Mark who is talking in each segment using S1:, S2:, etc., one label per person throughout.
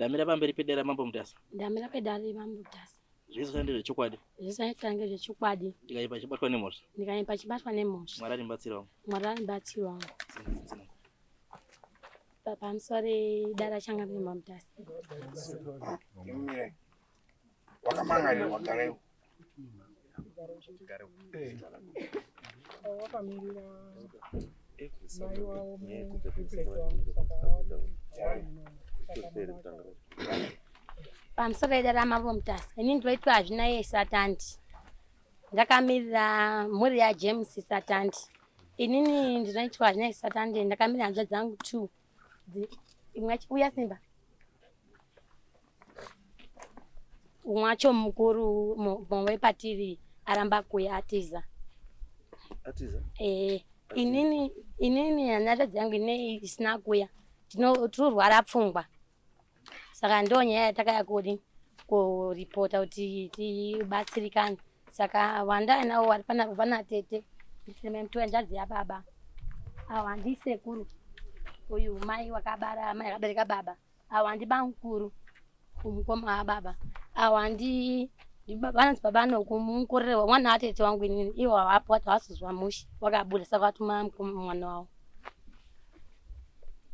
S1: Ndamira pamberi pedera mambo Mutasa.
S2: Ndamira pedera mambo Mutasa.
S1: Zvese ndiri chokwadi.
S2: Zvese ndiri chokwadi.
S1: Ndikaipa chibatwa nemhosva.
S2: Ndikaipa chibatwa nemhosva.
S1: Mwari mubatsirwa.
S2: Mwari mubatsirwa. Pamusoro dara changa mambo Mutasa.
S3: Imire. Wakamanganya wakareu.
S4: Wakamirira mai wavo
S2: pamusoro dara mambo Mutasa. Ini ndoitwa hazvina yese atandi. Ndakamirira mhuri yaJames satandi. Inini ndinoitwa hazvina yese atandi. Ndakamirira hanzva dzangu 2. Imwe uya Simba. Umwacho mukuru mwe patiri aramba kuya atiza.
S1: Atiza?
S2: Inini hanzva dzangu ine isina kuya. Tinorwara pfungwa. Saka ndo nyaya yatakaya kuripota kuti tibatsirikane. Saka wanda nawo wari pana tete. Ndine mtu wanjadziya baba. Awandi sekuru. Uyu mai wakabara mai akabereka baba. Awandi bankuru. Kumukoma baba. Awandi vanonzi baba nokumukorera mwana atete wangu inini. Iwo hapo watu wasuzwa mushi. Wakabuda saka watuma mwana wavo.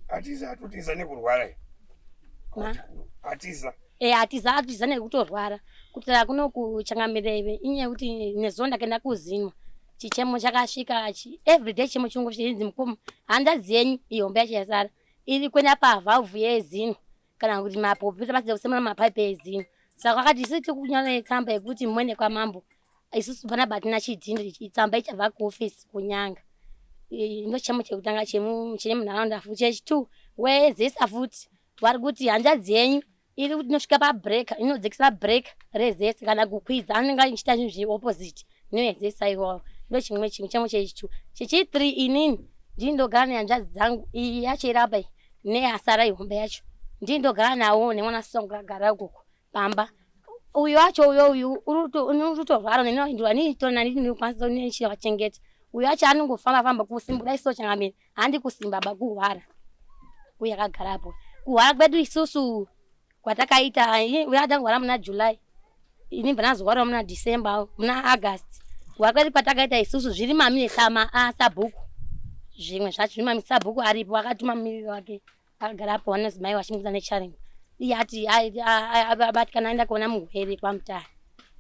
S3: Atiza atutiza nekurwara. Atiza.
S2: Atiza nekutorwara. Kutira kuno kuchangamireve inye kuti nezonda kenda kuzinwa. Chichemo chakasvika everyday chemo chungu chinzi mukoma handaziyenyu ihombe yacho yasara iri kwenda pavalve yezinwa kana kuti mapopi basa kusemana mapipe yezinwa. Saka akati isiti kunyora tsamba yekuti mwene kwamambo isusu pana batina chidhindi tsamba ichabva kuofisi kunyanga. Ino chemo chekutanga chine munharaunda futi chechi2 wezesa futi vari kuti handadziyenyu iri kuti inosvika pabreak inodzikisa break rezesa kana kukwidza anenge achiita zvinhu zveopposite inoyezesa iwawo. Ndo chimwe chemo chechi2. Chechi3 inini ndindogara nehanzvadzi dzangu iyi yacho irapa neasara ihombe yacho ndindogara nawo nemwana songo agara ukoko pamba. Uyu wacho uyu urutorwara nenoindwa niitona ndinokwanisa nechivachengeta. Uyu wacho anongofamba kusimba iso changamira handi kusimba bakuhwara. Uyu akagarapo kuhwara kwedu isusu kwatakaita uyu atangwara muna July ini mbanazorwara muna December muna August. Wakati patakaita isusu zviri maminitsa asabhuku zvimwe zvacho zviri maminitsa sabhuku aripo akatuma mumiriri wake akagarapo wanonzi mai wachimudza necharingu iye ati abatikana aenda kuona mugwere kwamutare.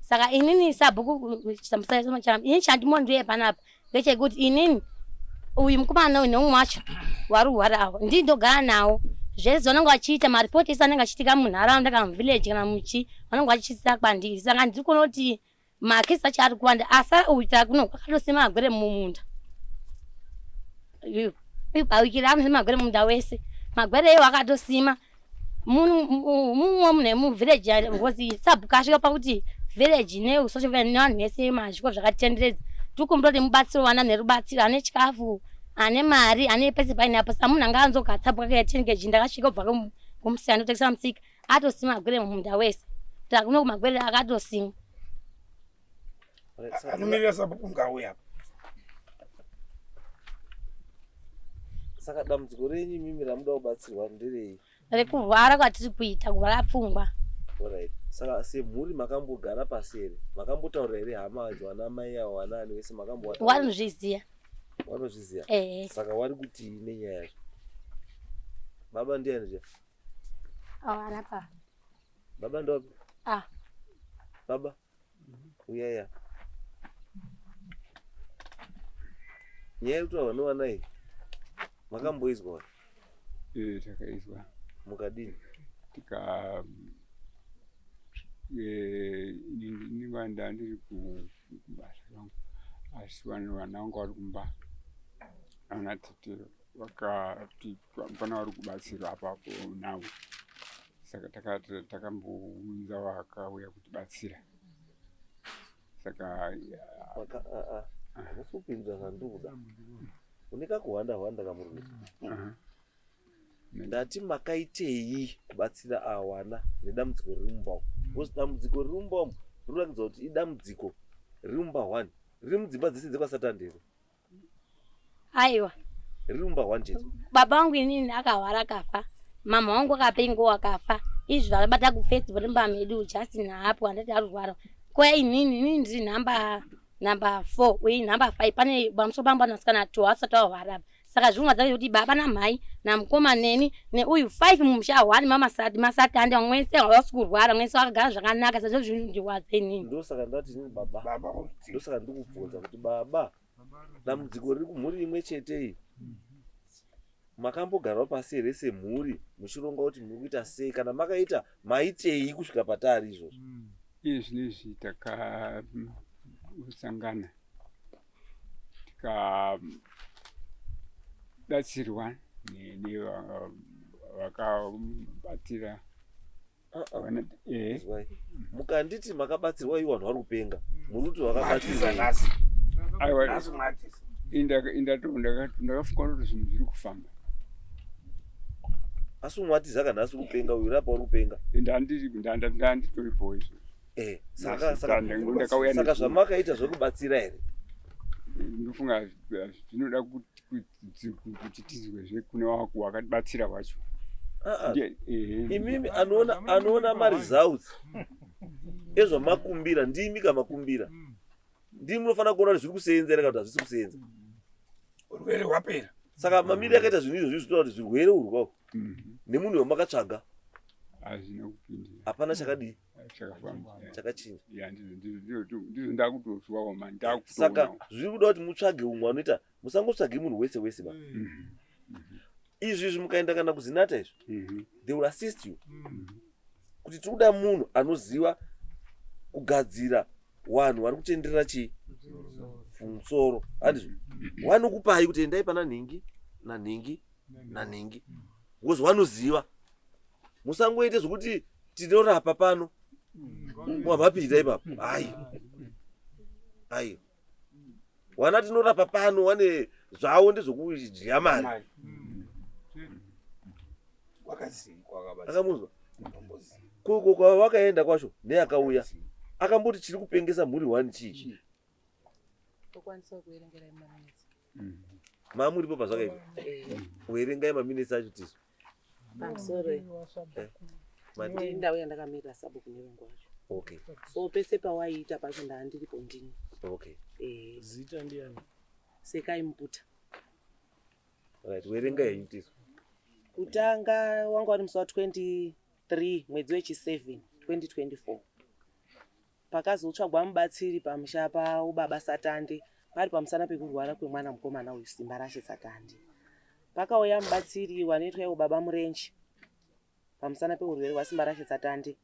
S2: Saka inini sabhuku ini chandimondwe panapa ngechekuti inini uyu mukomana uyu neumwe wacho wari kurwara awo ndindogara nawo zvese vanenge vachiita maripoti ese anenge achiitika munharaunda kana muvhileji kana muchi vanenge vachiitisa kwandiri. Saka ndiri kuona kuti makesi acho ari kuwanda asa uita kuno akatosima magwere mumunda. Pawikira anosima magwere mumunda wese. Magwere iwo akatosima mumwe mune muvhileji ngozi sabhuku asvika pakuti vhileji neusocial nevanhu vese mazviko zvakatenderedza tikumbira kuti mubatsiro wana nerubatsiro ane chikafu ane mari ane pese painapo. Saka munhu anga anzogatsapo kakaitingeji ndakasvika kubva kumusiyana ndotekesa musika atosima magwere mumunda wese. Takuno magwere akatosima.
S3: Anomirira sabhuku ngauya.
S5: Saka dambudziko renyu mimi ramuda kubatsirwa nderei?
S2: Rekurwara kwatiri kuita kurwara pfungwa.
S5: Alright. Saka semhuri makambogara pasi here? Makambotaura here hama dzwana mai avo wanani wese makambowata?
S2: Wanozviziya.
S5: Wanozviziya?
S2: Saka
S5: wari kuti nenyaya yacho. Baba ndiani nje?
S2: Awarapa.
S5: Baba ndo? Baba? Uyaya. Nyaya kuti vanowana iyi makamboizwa?
S4: Takaizwa.
S5: Mukadini?
S4: Ndinganda ndiri kubasa kwangu asi vanhu vanangu vari kumba ana tete vakati pana vari kubatsirwa apapo navo. Saka takambounza vakauya kutibatsira. Saka
S5: usupinza zvanduda uneka kuhwanda kamurwi. Ndati makaitei kubatsira awana nedambudziko riri mumba. Because dambudziko riri mumba riri kuratidza kuti idambudziko riri mumba 1 riri mudzimba dzese dzekwasatandere.
S2: Aiwa.
S5: Riri mumba 1 chete.
S2: Baba wangu inini akahwara akafa. Mama wangu akapengo akafa. izvi vakabata kufestival mbamedu Justin hapo andati arwara kwa inini ndiri number 4 uye number 5 pane bamso bamba nasikana 2 asati arwara saka zvimwe zvake kuti baba namai namukoma neni neuyu 5 mumusha 1 mama masati andi mwese wasikurwara mwese wakagara zvakanaka sezvo zvinondiwadza inini
S5: ndosaka ndati ni baba ndosaka ndikubvunza kuti baba dambudziko riri kumhuri imwe chete iyi makambogarawo pasi here semhuri muchironga kuti muri kuita sei kana makaita maitei kusvika patari izvozvo
S4: izvinezvi takasangana tikabatsirwa nevakabatira
S5: mukanditi makabatsirwa iwo vanhu vari kupenga muri kuti vakabatsirwa
S4: ndakafunga kuti zvinhu zviri kufamba
S5: asi umwatiza kana asi kupenga uyu rapa uri kupenga
S4: ndanditoripo izvo
S5: saka zvamakaita zvokubatsira here
S4: ndofunga zvinoda kuti tizwezve kune wakatibatsira wacho
S5: imimi anoona maresults ezvamakumbira ndimi kamakumbira ndimi munofanira kuona kuti zviri kusenza here kana kuti hazvisi kusenza
S3: urwere hwapera
S5: saka mamiri akaita zvinhu izvo zvizvitaura kuti zvirwere urwawo nemunhu wamakatsvaga
S4: hazvina kupindira
S5: hapana chakadii
S4: chakafamba
S5: chakachinja
S4: ndizvo ndakutozwawo mani
S5: saka zviri kuda kuti mutsvage umwe anoita musangotsvage munhu wese wese ba izvi mukaenda kana kuzinata izvo they will assist you kuti tikuda munhu anoziva kugadzira vanhu vari kutenderera chii musoro handizvo vanokupai kuti endai pana nhingi nanhingi nanhingi because vanoziva musangoite zvokuti tinorapa pano wamapita ipapo ai wana tinorapa pano wane zvavo ndezvokudya mari akamuzwa koko kwava wakaenda kwacho neakauya akamboti chiri kupengesa mhuri 1 chii mamuripo pazvakaita uerengai maminitsi acho tizo
S6: pamusoro ndindau yandakamira sabhuku nevengu wacho
S5: okay
S6: so pese pawaiita pacho ndaandiripo ndini
S5: okay
S1: zita ndiani
S6: Sekai Mputa
S5: right uerengai henyu tizo
S6: kutanga wanga wari musi wa23 mwedzi wechi7 2024 pakazotsvagwa mubatsiri pamusha paubaba Satande pari pamusana pekurwara kwemwana mukomana uyu simba rashe Satande pakauya mubatsiri wanoitwa ubaba Murenje pamusana peurwere hwasimba rashe Satande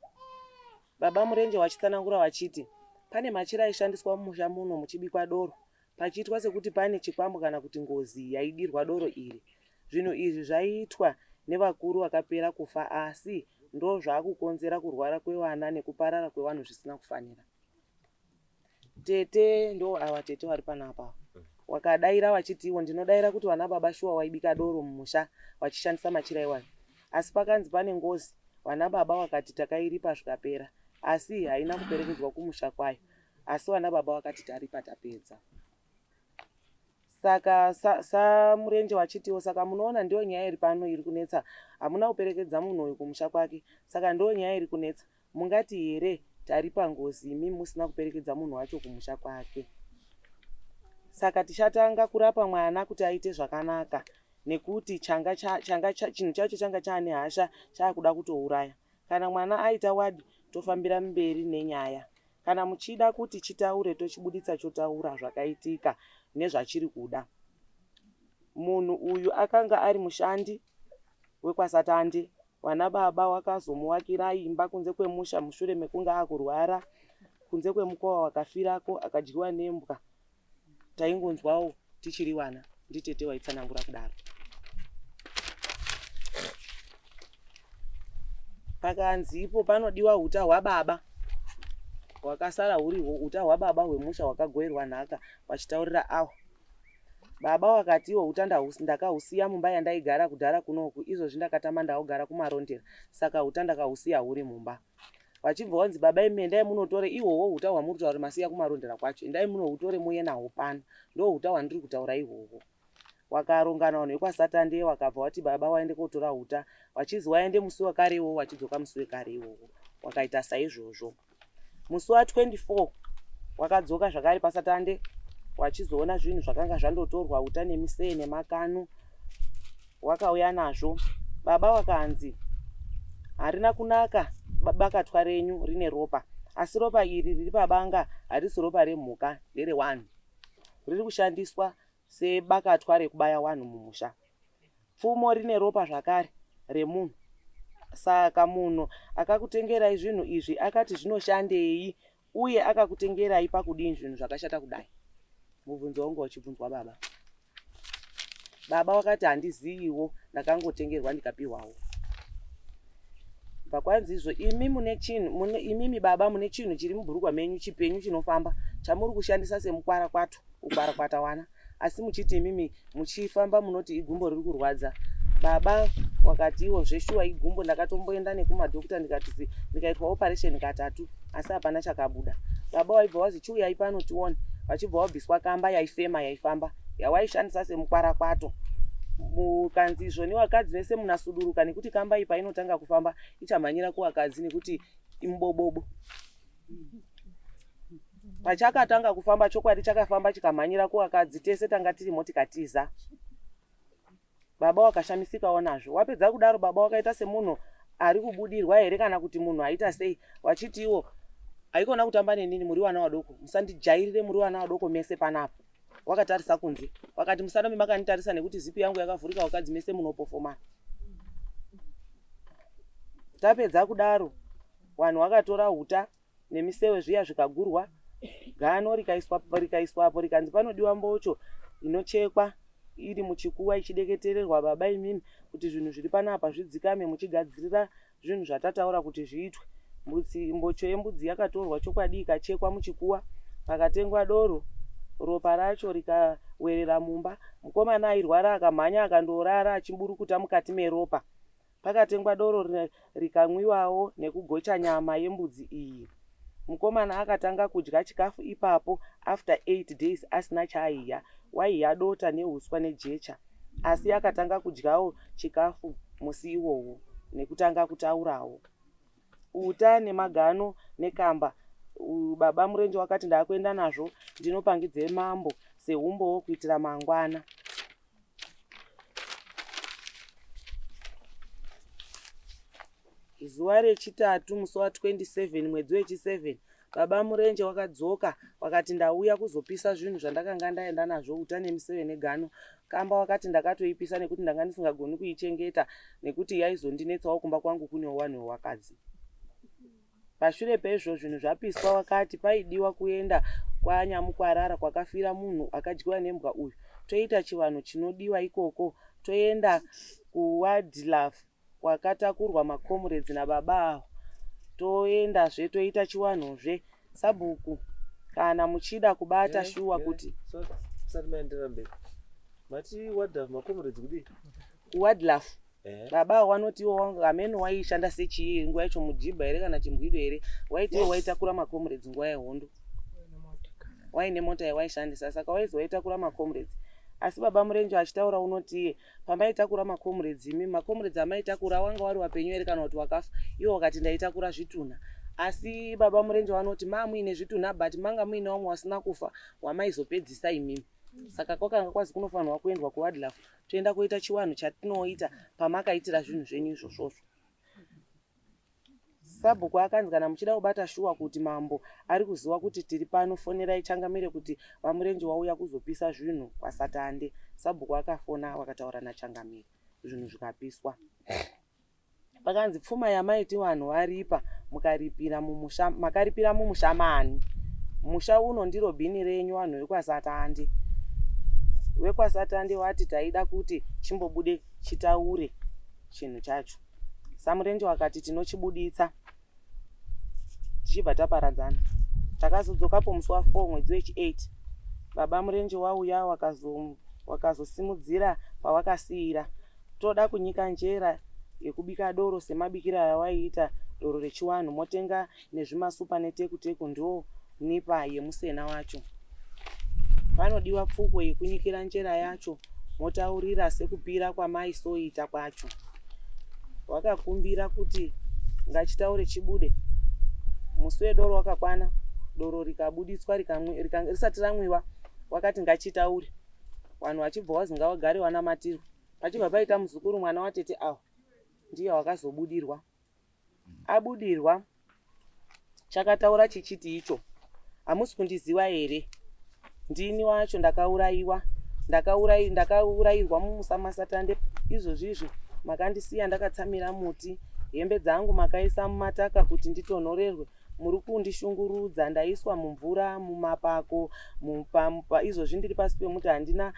S6: baba Murenje wachitsanangura wachiti pane machira aishandiswa mumusha muno muchibikwa doro pachiitwa sekuti pane chikwambo kana kuti ngozi yaidirwa doro iri zvinhu izvi zvaiitwa nevakuru vakapera kufa asi ndo zvakukonzera kurwara kwevana nekuparara kwevanhu zvisina kufanira tete ndo ava tete vari panapa wakadaira wachiti iwo ndinodaira kuti vana baba shuwa waibika doro mumusha wachishandisa machira iwayo asi pakanzi pane ngozi vana baba wakati takairipa zvikapera asi haina kuperekedzwa kumusha kwayo asi vana baba wakati taripa tapedza saka Murenje wachitiwo saka munoona ndio nyaya iri pano iri kunetsa hamuna kuperekedza munhu uyu kumusha kwake saka ndio nyaya iri kunetsa mungati here taripa ngozi imi musina kuperekedza munhu wacho kumusha kwake saka tichatanga kurapa mwana kuti aite zvakanaka nekuti chinhu chacho changa chaane hasha chaakuda kutouraya kana mwana aita wadi tofambira mberi nenyaya kana muchida kuti chitaure tochibuditsa chotaura zvakaitika nezvachiri kuda munhu uyu akanga ari mushandi wekwasatande wana baba wakazomuwakira imba kunze kwemusha mushure mekunge akurwara kunze kwemukova wakafirako akadyiwa nembwa taingonzwawo tichiri wana nditete waitsanangura kudaro pakanzi ipo panodiwa uta hwababa wakasara huriho uta hwababa hwemusha hwakagoerwa nhaka wachitaurira awo baba wakati iwo uta ndakahusiya mumba yandaigara kudhara kunoku izvozvi ndakatama ndaugara kumarondera saka uta ndakahusiya huri mumba wachibva wanzi baba imi endai munotore ihwohwo uta hwamuri kutaura masiya kumarondera kwacho endai munohutore muye nahwo pano ndo uta hwandiri kutaura ihwohwo Wakarongana vanhu vekwaSatande wakabva wati baba waende kotora huta, wachizi waende musi wakare iwowo, wachidzoka musi wekare iwowo. Wakaita saizvozvo. Musi wa24 wakadzoka zvakare paSatande, wachizoona zvinhu zvakanga zvandotorwa, huta nemisee nemakanu, wakauya nazvo. Baba wakanzi harina kunaka bakatwa renyu rine ropa, asi ropa iri riri pabanga harisi ropa remhuka, ndere wanhu, riri kushandiswa sebakatwa rekubaya wanhu mumusha. Pfumo rine ropa zvakare remunhu. Saka munhu akakutengerai zvinhu izvi akati zvinoshandei, uye akakutengerai pakudini zvinhu zvakashata kudai? Mubvunzo wangu uchibvunzwa baba. Baba wakati handiziviwo, ndakangotengerwa ndikapiwawo. Pakwanzi izvo imi mune chinhu, imimi baba mune chinhu chiri mubhurugwa menyu chipenyu chinofamba chamuri kushandisa semukwarakwato, ukwarakwata wana, asi muchiti imimi muchifamba munoti igumbo riri kurwadza. Baba wakati iwo zveshuwa igumbo, ndakatomboenda nekumadhokita ndikaitwa operation katatu, asi hapana chakabuda. Baba waibva wazi chiuyai pano tione, wachibva wabviswa kamba yaifema yaifamba, yawaishandisa semukwarakwato. Mukanzi izvo nevakadzi vese munasuduruka, nekuti kamba iyi painotanga kufamba ichamhanyira kuvakadzi nekuti imubhobhobho. Pachakatanga kufamba chokwadi chakafamba chikamhanyira kuvakadzi, tese tanga tiri motikatiza. Baba wakashamisikawo nazvo. Wapedza kudaro baba wakaita semunhu ari kubudirwa here kana kuti munhu aita sei, wachiti iwo haikona kutamba nenini, muri wana wadoko, musandijairire muri wana wadoko mese panapo. Wakatarisa kunze, wakati musarambe makanitarisa nekuti zipi yangu yakavhurika, wakadzi mese munopofoma. Tapedza kudaro vanhu vakatora huta nemisewe zviya zvikagurwa, gano rikaiswapo, rikanzi panodiwa mbocho inochekwa iri muchikuwa ichideketererwa baba imimi kuti zvinhu zviri panapa zvidzikame, muchigadzirira zvinhu zvatataura kuti zviitwe. Mbocho yembudzi yakatorwa chokwadi ikachekwa muchikuwa, pakatengwa doro, ropa racho rikawerera mumba. Mukomana airwara akamhanya akandorara achiburukuta mukati meropa. Pakatengwa doro rikamwiwawo nekugocha nyama yembudzi iyi. Mukomana akatanga kudya chikafu ipapo after 8 days asina chaiya, waiya dota nehuswa nejecha, asi akatanga kudyawo chikafu musi iwowo nekutanga kutaurawo. Uta nemagano nekamba, baba murenje wakati ndakuenda nazvo ndinopangidze mambo seumbowo kuitira mangwana. Zuva rechitatu musi wa27 mwedzi wechi7, baba murenje wakadzoka wakati ndauya kuzopisa zvinhu zvandakanga ndaenda nazvo, uta nemiseve negano. Kamba wakati ndakatoipisa nekuti ndanga ndisingagoni kuichengeta nekuti yaizondinetsawo kumba kwangu kunewo vanhu vewakadzi. Pashure pezvo zvinhu zvapiswa, wakati paidiwa kuenda kwaNyamukwarara kwakafira munhu akadyiwa nembwa uyu, toita chivanhu chinodiwa ikoko, toenda kuwildlife kwakatakurwa makomrades nababa avo, toendazve toita chiwanhuzve sabhuku. Kana muchida kubata shuwa kuti
S5: mati wildlife makomrades kudi
S6: wildlife. Baba wanoti iwo hameno waishanda sechiyi nguva yacho, mujibha here kana chimbwido here, waiti iwo waitakura makomrades nguva yehondo, waine mota yawaishandisa, saka waizi waitakura makomrades. Asi baba murenje achitaura unoti pamaitakura makomrades, imi makomrades amaitakura wanga wari wapenyu here kana kuti wakafa? Iwo wakati ndaitakura zvitunha. Asi baba murenje wanoti muine zvitunha but manga muine wamwe wasina kufa wamaizopedzisa imimi. Saka kwakanga kwazi kunofanirwa kuendwa kuwildlife, toenda kuita chiwanhu chatinoita pamakaitira zvinhu zvenyu izvozvozvo. Sabhuku akanzi kana muchida kubata shuwa kuti mambo ari kuziva kuti tiri pano, fonerai Changamire kuti vamurenje wauya kuzopisa zvinhu kwaSatande. Sabhuku akafona wakataura naChangamire, zvinhu zvikapiswa. Pakanzi pfuma yamaiti vanhu varipa, mukaripira mumusha, makaripira mumusha mani? Musha uno ndiro bhini renyu vanhu vekwaSatande. WekwaSatande wati taida kuti chimbobude chitaure chinhu chacho. Samurenje wakati tinochibuditsa tichibva taparadzana. Takazodzokapo musi wa4 mwedzi wechi8, baba murenje wauya wakazosimudzira pawakasiyira. Toda kunyika njera yekubika doro semabikira awaiita doro rechiwanhu, motenga nezvimasupa netekuteku, ndo nipa yemusena wacho. Panodiwa pfuko yekunyikira njera yacho motaurira sekupira kwamai soita kwacho. Wakakumbira kuti ngachitaure chibude. Musi wedoro wakakwana, doro rikabuditswa risati ramwiwa, wakati ngachitaure. Vanhu vachibva vazi ngavagare vanamatirwa. Pachibva paita muzukuru mwana watete awo ndiye wakazobudirwa. Abudirwa chakataura chichiti icho, hamusi kundiziva here? Ndini wacho ndakaurayiwa, ndakaurayirwa mumusamasatande. Izvozvizvi makandisiya ndakatsamira muti, hembe dzangu makaisa mumataka kuti nditonhorerwe. Muri kundishungurudza, ndaiswa mumvura, mumapako, izvozvi ndiri pasi pemuti, handina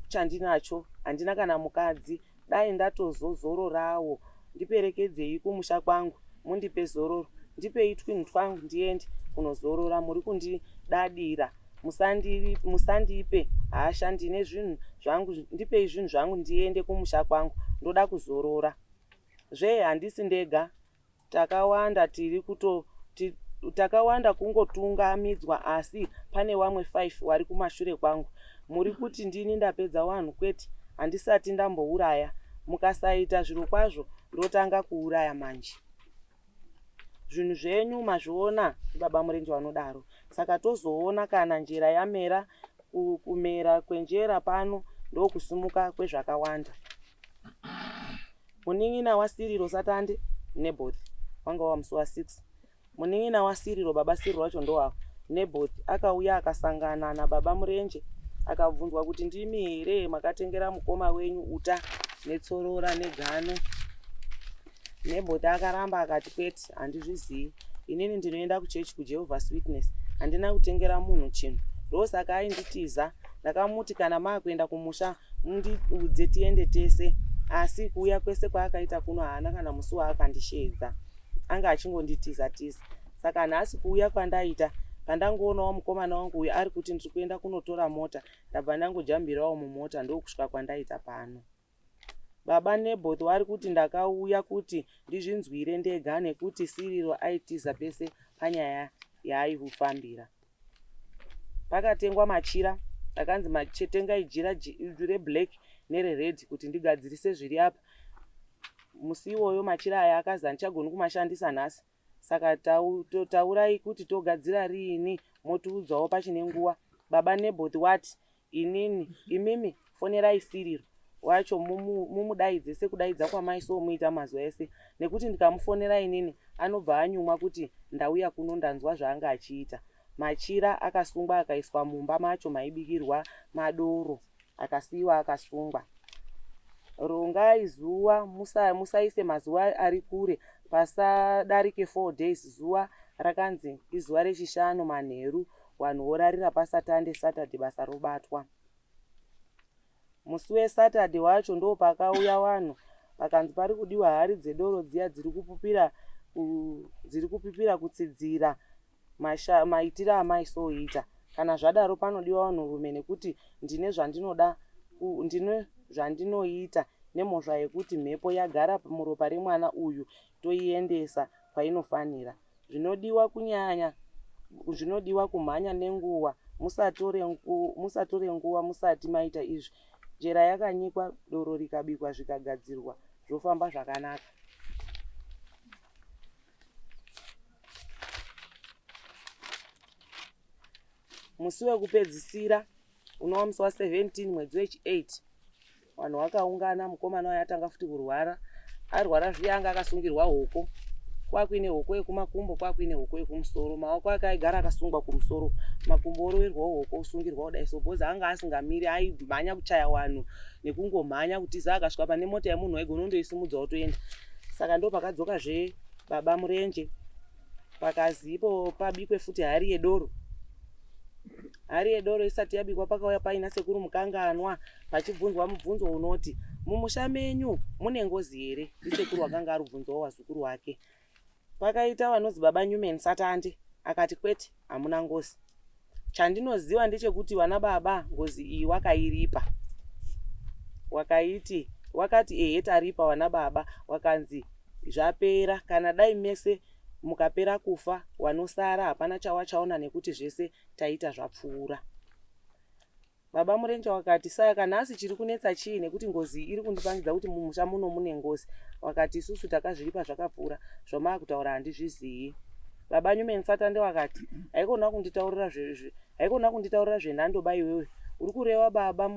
S6: chandinacho, handina kana mukadzi. Dai ndatozozororawo. Ndiperekedzei kumusha kwangu, mundipe zororo. Ndipei twin twangu ndiende kunozorora. Muri kundidadira. Musandipe hasha, ndine zvinhu zvangu, ndipei zvinhu zvangu ndiende kumusha kwangu, ndoda kuzorora. Handisi ndega, takawanda kungotungamidzwa, asi pane vamwe 5 vari kumashure kwangu. Muri kuti ndini ndapedza vanhu? Kwete, handisati ndambouraya. Mukasaita zviro kwazvo ndotanga kuuraya manje. Zvinhu zvenyu mazviona, baba murenje vanodaro. Saka tozoona kana njera yamera. Kumera kwenjera pano ndokusimuka kwezvakawanda. Munin'ina wasiriro Satande Neboth wanga wamusi wa6. Munin'ina wasiriro baba Siriro wacho ndowawo Neboth akauya akasangana nababa murenje, akabvunzwa kuti ndimi here makatengera mukoma wenyu uta netsorora negano. Neboth akaramba akati kwete, handizvizivi. Inini ndinoenda kuchechi kuJehovah's Witness, handina kutengera munhu chinhu. Ndosaka ainditiza. Ndakamuti kana maakuenda kumusha mundiudze tiende tese. Asi kuuya kwese kwaakaita kuno haana kana musi waakandishedza. Anga achingonditiza tisa. Saka nhasi kuuya kwandaita, pandangoonawo mukomana wangu uyu ari kuti ndiri kuenda kunotora mota, ndabva ndangojambirawo mumota, ndokusvika kwandaita pano. Baba Neboth wari kuti ndakauya kuti ndizvinzwire ndega nekuti Siriro aitiza pese panyaya yaaifambira. Pakatengwa machira, akanzi tengai jira reblack nerered kuti ndigadzirise zviri apa. Musi iwoyo machira aya akazi handichagoni kumashandisa nhasi. Saka taurai kuti togadzira riini, motiudzawo pachine nguva. Baba Neboth wati, imimi fonerai Siriro wacho mumudaidze sekudaidza kwamai somuita mazuva ese, nekuti ndikamufonera inini anobva anyumwa kuti ndauya kuno ndanzwa zvaanga achiita. Machira akasungwa akaiswa mumba macho maibikirwa madoro, akasiiwa akasungwa. Rongai zuva, musaise mazuva ari kure, pasadarike 4 days. Zuva rakanzi izuva rechishanu manheru, vanhu vorarira paSatande, Saturday basa robatwa. Musi weSaturday wacho ndo pakauya vanhu, pakanzi pari kudiwa hari dzedoro dziya dziri kupipira kutsidzira maitiro amai soita. Kana zvadaro panodiwa vanhurume, nekuti ndine zvandinoita nemhosva yekuti mhepo yagara muropa remwana uyu, toiendesa kwainofanira. Zvinodiwa kumhanya nenguva, musatore nguva musati maita izvi. Jera yakanyikwa, doro rikabikwa zvikagadzirwa, zvofamba zvakanaka. Musi wekupedzisira unova musi wa17 mwedzi wechi8, vanhu vakaungana. Mukomana wayo atanga futi kurwara. Arwara zviya anga akasungirwa hoko, kwakuine hoko yekumakumbo, kwakuine hoko yekumusoro. Maoko ake aigara akasungwa kumusoro, makumbo oroverwawo hoko osungirwa kudai. Sobhoza anga asingamiri, aimhanya kuchaya vanhu nekungomhanya kutiza. Akasvika pane mota yemunhu waigona kundoisimudzawo toenda. Saka ndo pakadzokazve baba murenje, pakazi ipo pabikwe futi hari yedoro. Hari yedoro isati yabikwa, pakauya paina sekuru mukanganwa, pachibvunzwa mubvunzo unoti, mumusha menyu mune ngozi here? Ndisekuru wakanga ari kubvunzawo wazukuru wake. Pakaita vanozi baba Newman Satande, akati kwete, hamuna ngozi. Chandinoziva ndechekuti vana baba, ngozi iyi wakairipa. Wakati ehe taripa vana baba. Wakanzi zvapera, kana dai mese mukapera kufa, wanosara hapana chawachaona nekuti zvese taita zvapfuura. Baba murenje wakati saka nhasi chiri kunetsa chii nekuti ngozi iri kundipangidza kuti mumusha muno mune ngozi. Wakati isusu takazviripa zvakapfuura zvoma kutaura handizvizivi. Baba Nyumeni Satande wakati haikona kunditaurira zvenhandoba iwewe. Uri kureva baba,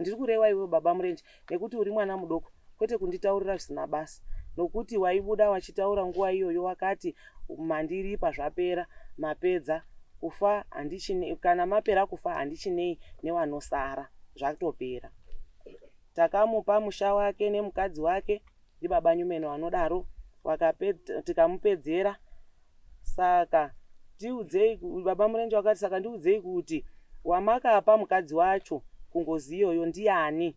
S6: ndiri kureva iwe baba murenje nekuti uri mwana mudoko, kwete kunditaurira zvisina basa. Nokuti waibuda wachitaura nguva iyoyo wakati mandiripa zvapera mapedza kufa handichine, kana mapera kufa handichinei nevanosara zvatopera. Takamupa musha wake nemukadzi wake ndibaba Nyumeni vanodaro, tikamupedzera. Saka ndiudzei, baba murenje wakati saka ndiudzei kuti wamakapa mukadzi wacho kungozi iyoyo ndiani?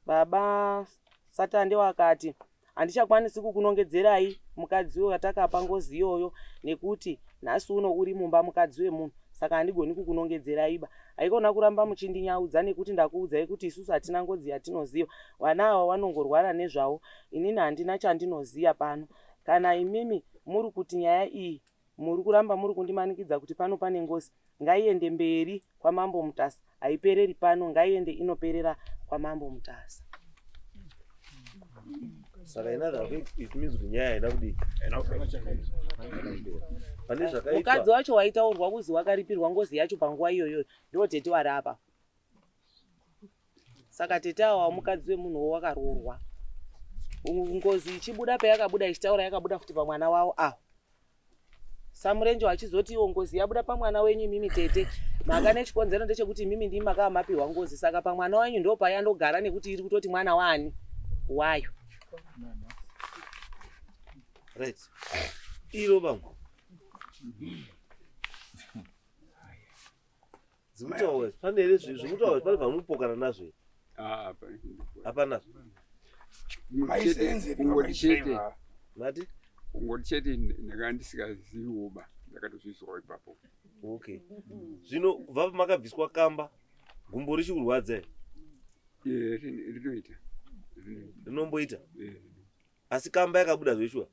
S6: Baba Satande wakati handichakwanisi kukunongedzerai mukadzi wewe watakapa ngozi iyoyo nekuti nhasi uno uri mumba mukadzi wemunhu, saka handigoni kukunongedzeraiba. Haikona kuramba muchindinyaudza nekuti ndakuudzai kuti isusu hatina ngozi yatinoziva. Vana ava vanongorwara nezvavo, inini handina chandinoziya pano. Kana imimi muri kuti nyaya iyi muri kuramba muri kundimanikidza kuti pano pane ngozi, ngaiende mberi kwamambo Mutasa. Haipereri pano, ngaiende inoperera kwamambo Mutasa.
S5: Saka it means kuti nyaya haina kudii. Pane zvakaitwa.
S6: Mukadzi wacho waitaurwa kuzi wakaripirwa ngozi yacho panguva iyoyo ndiwo tete wari apa. Saka tete awa mukadzi wemunhu wakaroorwa. Ngozi ichibuda payakabuda ichitaura yakabuda futi pamwana wavo aho. Samurenje wachizoti iwo ngozi yabuda pamwana wenyu mimi tete. Maka nechikonzero ndechekuti mimi ndimi makamapirwa ngozi, saka pamwana wenyu ndo payandogara nekuti iri kutoti mwana wani wayo.
S5: Right. Iro bangu. Zimutawe, panele zvimutawe pari pamupokana nazvo. Hapana.
S4: Ungoti
S5: Mati?
S4: chete ndakandisikazivi uba ndakatozvizwawo ipapo.
S5: Okay. Zvino kubva pamakabviswa kamba, gumbo richikurwadza here?
S4: Rinoita.
S5: Rinomboita? Asi kamba yakabuda zveshwa?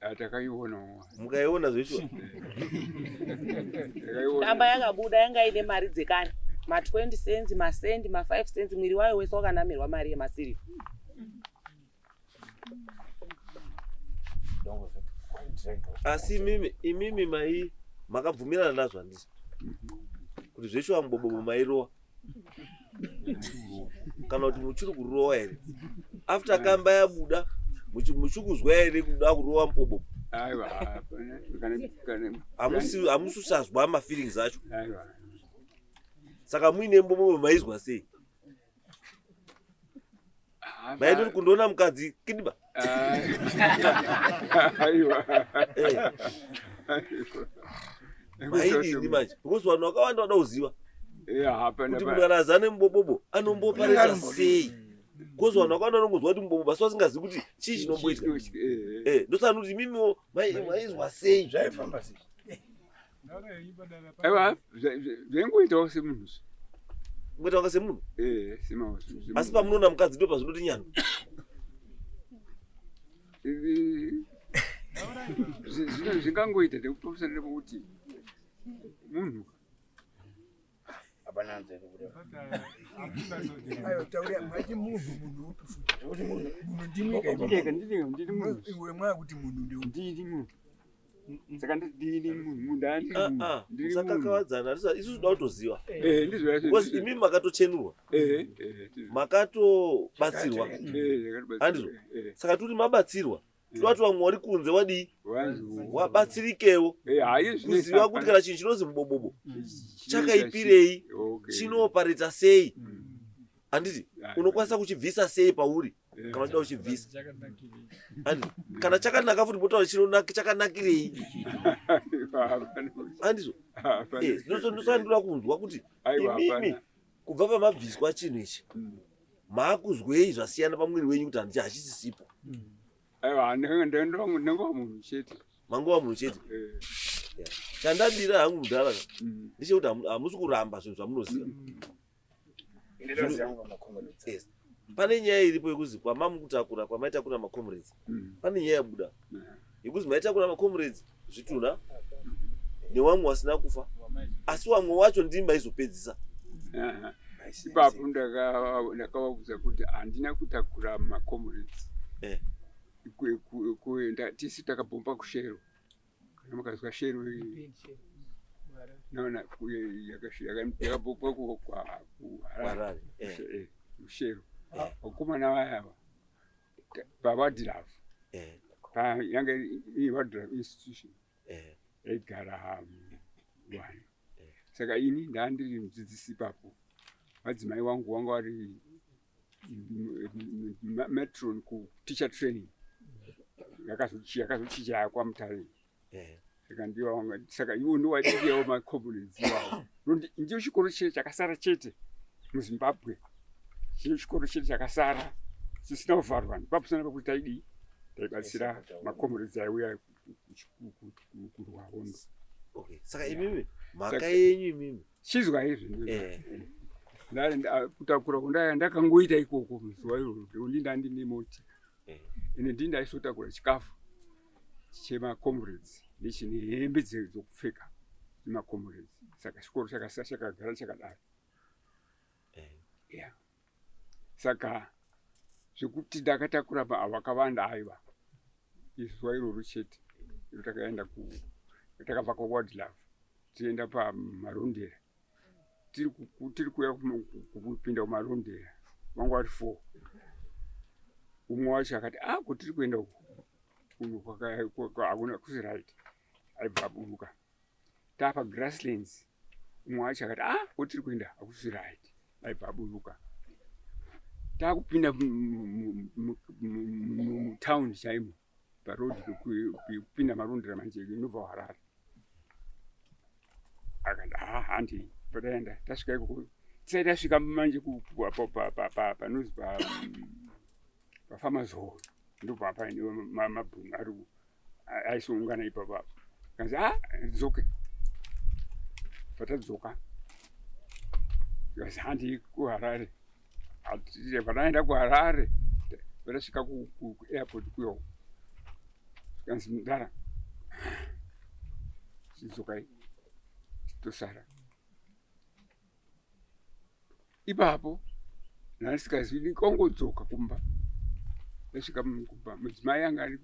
S4: Takaiona.
S5: Mukaiona zveshwa?
S6: Kamba yakabuda yanga ine mari dzekare. Ma20 cents, masendi, ma5 cents, mwiri wayo wese wakanamirwa mari yemasiriva.
S5: Asi imimi mai makabvumirana nazvo handisi? Kuti zveshwa mubhobhobho mairowa? Kana kuti muchiri kurowa here? After kamba yabuda muchikuzwa here kuda kurowa mubhobhobho?
S4: Aiwa.
S5: Hamusisazwa mafeelings acho. Saka muine mbobhobho maizwa sei? Maidori kundoona mukadzi kidiba?
S4: Aiwa.
S5: Maidini manje? Because vanhu vakawanda vada kuziva kuti munhu kana azane mubhobhobho anomboparedza sei? Because vanhu vakawanda vanongozwa kuti mubhobhobho asi vasingazivi kuti chii chinomboitika. Ndosana kuti imimiwo maizwa sei?
S3: Zvaifamba sei?
S4: Aiwa, zvengoitawo semunhu.
S5: Ngoita wanga semunhu?
S4: Semawo.
S5: Asi pamunoona mukadzi ndo pazvinoti nyano.
S4: Zvingangoita ndekutomusana nekuti munhu
S3: Hapana nzero kuda. Ayo tauri mwaiti munhu utufuta. Kuti munhu ndimi
S4: ndiri munhu.
S3: Iwe mwa kuti munhu
S4: ndiri munhu. Saka ndiri munhu ndani.
S5: Saka kawadzana isusu da kutoziva.
S4: Ndizvo yacho.
S5: Because imimi makatochenurwa. Makatobatsirwa. Handizvo. Saka turi mabatsirwa. Twati vamwe vari kunze wadii? Wabatsirikewo. Kuziva kuti kana chinhu chinozi mubhobhobho chakaipirei, chinopareta sei. Handiti unokwanisa kuchibvisa sei pauri kana uchida kuchibvisa. Kana chakanaka futi potaura chakanakirei. Handizvo. Ndosana ndoda kunzwa kuti imimi kubva pamabviswa chinhu ichi maakuzwei zvasiyana pamwiri wenyu kuti handiti hachisisipo.
S4: Aiwa, ndangova munhu chete.
S5: Mangova munhu chete? Chandadira hangu mudhara ndechekuti hamusi kuramba zvinhu zvamunoziva. Pane nyaya iripo yekuzi kwamamukutakura kwamaitakura makomrades. Pane nyaya yabuda yekuzi maitakura makomrades zvitunha nevamwe vasina kufa, asi vamwe wacho ndimi maizopedzisa.
S4: ipapo ndakavaudza kuti handina kutakura macomrades kuenda tisi takabhomba kushero kana mukazwa shero naona yakabhomba kuharare kushero vakomana vayava pavadhirafu yange ivadhirafu institution yaigara vanhu saka ini ndandiri mudzidzisi ipapo madzimai wangu wanga vari matron kuteacher training yakazochicha kwaMutare saka ndiwo wanga saka iwo ndo wadiyewo macomrades iwawo ndicho chikoro chakasara chete muZimbabwe chikoro chete chakasara chisina kuvharwa papusana pakuti taibatsira macomrades aiuya kurwa hondo.
S5: Saka imimi mhaka yenyu imimi
S4: chizwa izvi kutakura kundaya ndakangoita ikoko muzuva iroro ndindandine moti ine ndindaisotakura chikafu chemacomrades nechine hembe dzokupfeka nemacomrades saka chikoro chakagara chakadaro. Saka zvekuti ndakatakura vakawanda aiva izuva iroro chete takaenda takabva kwaWildlife tienda pamarondera tiri kuya kupinda kumarondera vanga vari 4 umwe wacho akati kutiri kuenda uku hakuna kusi right aibva aburuka tapa grasslands umwe wacho akati kutiri kuenda hakusi right aibva aburuka takupinda mutown chaimo parodi kupinda marondera manjeri inobva Harare akati handi pataenda tasvika ikoko tisai tasvika manje panozi pafarmers hall ndobva paine mabhunu ari aisoungana ipapo kanzi dzoke patadzoka kazi handi kuHarare pataenda kuHarare patasvika kuairport kuyo kanzi ndara chidzokai tosara ipapo nhandisikazivi ndikangodzoka kumba ndasvika kumba mudzimai anga ari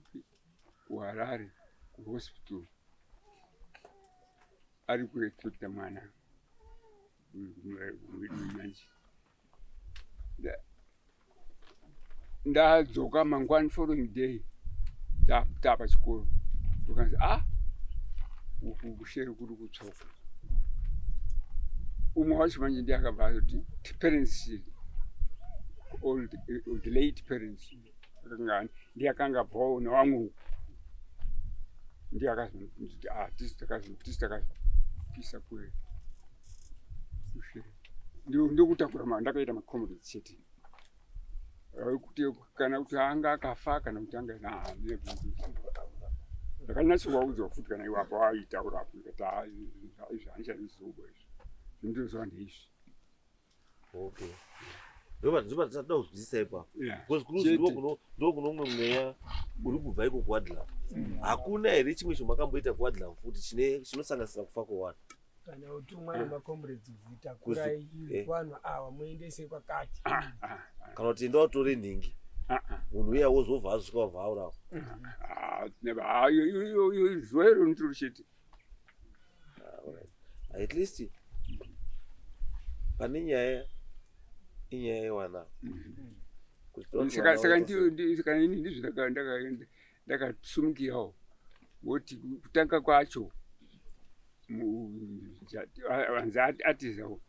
S4: kuHarare kuhospital ari kurekruta mwana manje ndadzoka mangwani following day tapa chikoro tokanzi uku kushero kuri kutsoka umwe wacho manje ndiye akabva azoti parents old late parents ndiye akanga bvawo nevamwe uku ndiye akazoti tisi takapisa kushero ndokutakura ndakaita macomrades chete kuti kana kuti anga akafa kana kuti anga ndakanyatsokuudzwa futi kana iwapo aitaura apo ikati izvi handichazvizoba izvi zvindozova ndeizvi.
S5: ndoba tisada kuzwisisa ipapo because kuruzi ndokunomwe mweya uri kubva iko kuWildlife hakuna here chimwe chamakamboita kuWildlife futi chinosanganisira kufa kwevanhu
S3: kana utumwa nemacomrades vitakurai vanhu ava muendese kwakati
S5: kana kuti enda utore nhingi munhu uya wozobva azvika wabva aurawo
S4: zuva iro ndiro chete
S5: at least pane inyaya yewana
S4: saka ini ndizvo ndakasumukirawo ngoti kutanga kwacho vanzi atizawo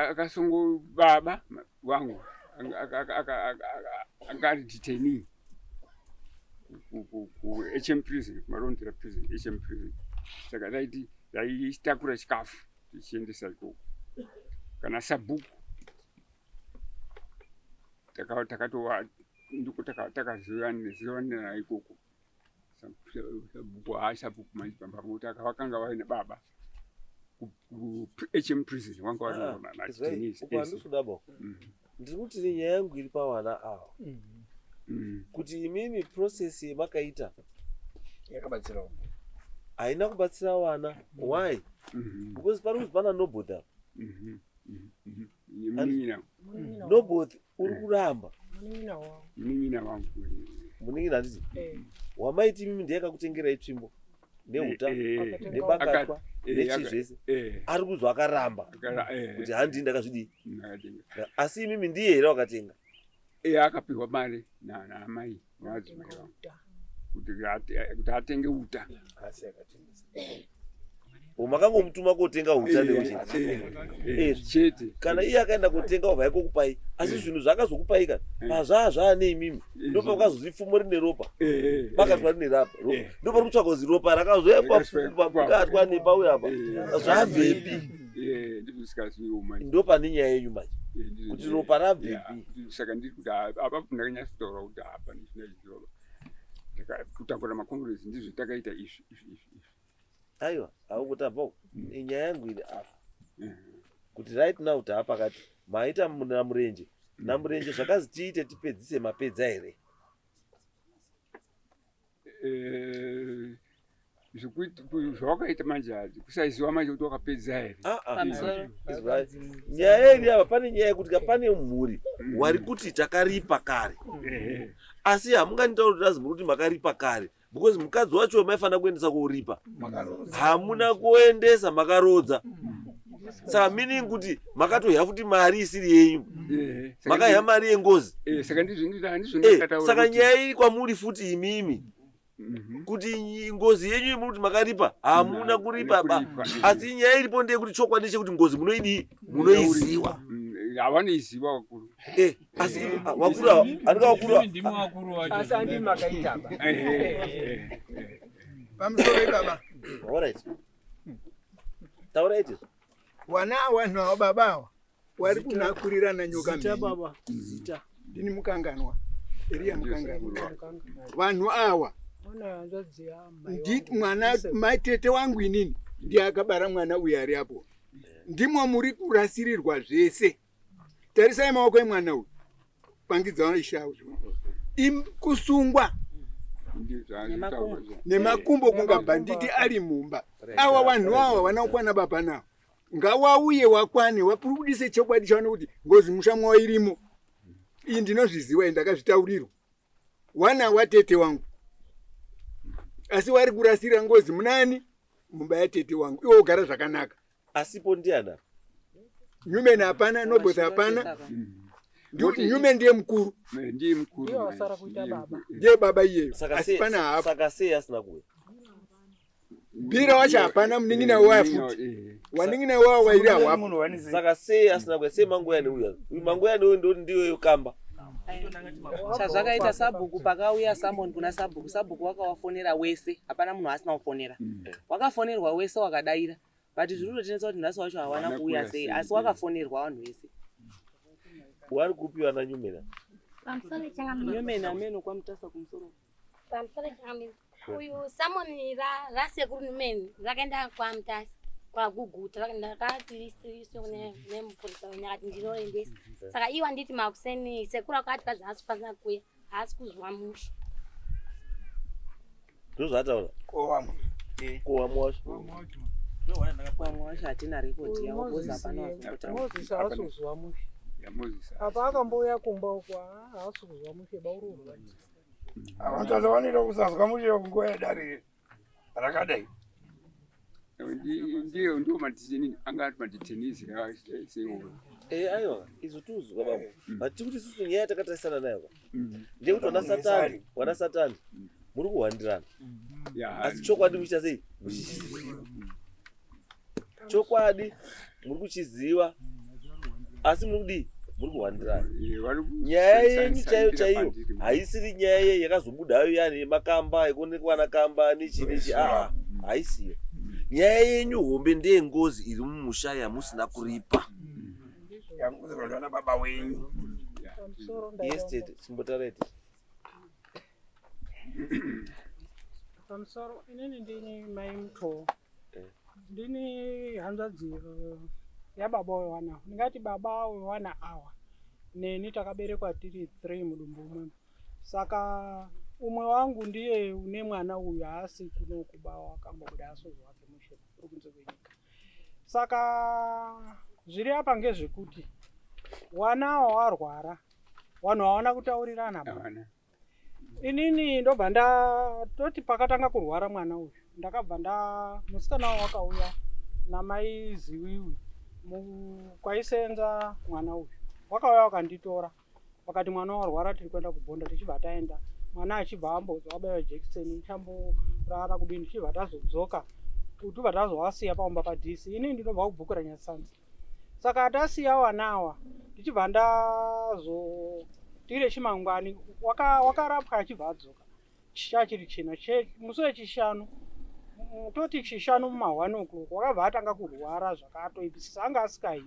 S4: akasongo baba wangu angari detainee kuHM prison kumarondera prison HM prison saka daitakura chikafu tichiendesa ikoko kana sabhuku takatova ndiko takazivanira ikoko sabhuku manje pambamoti vakanga vaine baba kuHM prison wanga
S5: vari ndiri kuti nenyaya yangu iri pavana ava kuti imimi process yemakaita
S3: yakabatsirawo
S5: haina kubatsira wana. Why? Because pari pana nobody. Nobody uri kuramba.
S4: Muningina wangu.
S5: Muningina ndizi. Wamaiti mimi ndiye akakutengera itsvimbo. Neuta nebakatwa nechizvese ari kuzwa akaramba kuti handi ndakazvidi asi mimi ndiye here wakatenga
S4: akapiwa mari naamai nadzimai kuti atenge uta
S5: makangomutuma kotenga uta
S4: chete
S5: kana iye akaenda kotenga wabva ikokupai asi zvinhu zvakazokupai kana pazvaazvaane imimi ndopakazozi pfumo rine ropa bakatwa rine rapa ndopari kutsvaka kuzi ropa rakazoepakatwa nepauya apa zvabvepi ndopane nyaya yenyu manje kuti ropa rabvepi
S4: saka ndiri kuti apapo ndakanyatsotaura kuti apa ndizvinaizvova kutambura makongresi ndizvo takaita izvi
S5: aiwa aukutabvako nyaya yangu ine apa kuti right now taapakati maita namurenje zvakazi tiite tipedzise mapedza here
S4: zvawakaita manje hazi kusaiziva manje kuti wakapedza here
S5: nyaya iri apa pane nyaya yekuti pane mhuri wari kuti takaripa kare asi hamunganditauri kuti lazima kuti makaripa kare because mukadzi wacho maifanira kuendesa kuuripa hamuna kuendesa makarodza saka meaning kuti makatohya futi mari isiri yenyu makahya mari yengozi saka nyaya iri kwamuri futi imimi kuti ngozi yenyu muri kuti makaripa hamuna kuripa ba asi nyaya iripo ndeyekuti chokwadi chekuti ngozi munoidii munoiziva
S4: havanoiziva vakuru
S5: asi vakuru andika vakuru
S3: asi andi makaita ba
S5: pamusoro baba alright taura iti
S3: wana vanhu ava babawa wari kunakurirana nyoka
S1: zita baba zita
S3: ndini mukanganwa eriya mukanganwa vanhu ava nditi mwana matete wangu inini ndiye akabara mwana uyu ari apo ndimo muri kurasirirwa zvese tarisai maoko emwana uyu pangidza ishawo kusungwa nemakumbo kunga bhanditi ari mumba ava vanhu ava vanakwana baba navo ngawauye wakwane wapurudise chokwadi chaone kuti ngozi mushamwa irimo iyi ndinozviziva ndakazvitaurirwa wana watete wangu asi wari kurasira ngozi munani mumba yatete wangu iwo ugara zvakanaka
S5: asipo ndiana
S3: nyumeni hapana noboti hapana ndikuti nyume ndiye mukuru ndiye baba iyeyo asi pana hapo
S5: saka sei asina kuya
S3: bhira wacho hapana muningina waya futi waningina waya wairi hawapo
S5: saka sei asina kuya sei mangoyani uya mangoyani uyu ndoti ndiyo kamba
S6: chazvakaita sabhuku pakauya samoni kuna sabhuku wakawafonera wese hapana munhu asina kufonera wakafonerwa wese wakadaira but zviri kutotinetsa kuti nhasi wacho hawana kuuya sei asi wakafonerwa vanhu vese
S5: wari kupiwa nanyumena
S6: nyumena ameno kwamutasa kumusoro
S2: uyu samoni rasekuru numeni rakaenda kwamutasa kwaguguta rakati nemupurisa wenyu akati ndinoendesa saka iwa nditi makuseni sekuru akati kadzi haasi kukwanisa kuya haasi kuzwa musha
S5: ndozvataura kowamuwacho
S6: kwamwacho hatina rekodi yavo kozi hapana
S7: mozisi haasi kuzwa musha apa akambouya kumba uko haasi kuzwa musha baururwa
S3: avantazavanira kusazwa musha kunguva yadarire rakadai
S4: ndio matitenini angati matitenisi sewo
S5: aiwa izo tuzwa baba but kuti sisi nyaya takatarisana nayo ndekuti wana satani muri kuhandirana asi chokwadi muchita sei chokwadi muri kuchiziva asi muri kudii muri kuhandirana nyaya yenyu chaiyo haisiri nyaya yakazobudayo yani yemakamba ekuonekwa nakamba nechinechi haisiyo nyaya yenyu hombe ndeyengozi iri mumusha yamusina kuripa
S3: yakuzirwa na baba wenyu
S5: yesitete chimbotareti
S7: pamusoro inini ndini mai mutoo ndini hanzvadzi yababa wewana ndingati baba wewana awa neni takaberekwa tiri 3 mudumbu umwe saka umwe wangu ndiye une mwana uyu haasi kuno kubawa akambobuda asozwa wake mushe uri kunze kwenyika. Saka zviri apa ngezvekuti wanawo warwara vanhu vaona kutaurirana baba. Inini ndobva ndatoti pakatanga kurwara mwana uyu ndakabva musikana wakauya namai ziwiwi kwaisenza mwana uyu wakauya wakanditora wakati mwana warwara tiri kuenda kubhonda tichibva taenda mwana achibva ambozwa abaiwa jekiseni ichamborara kudini tichibva tazodzoka tibva tazovasiya paumba padhisi. Inini ndinobva kubhuku raNyasanza. Saka tasiya wanawa tichibva tire chimangwani wakarapwa achibva adzoka chachiri china musi wechishanu toti chishanu muma1 o'clock wakabva atanga kurwara zvakatoipisisa anga asikahi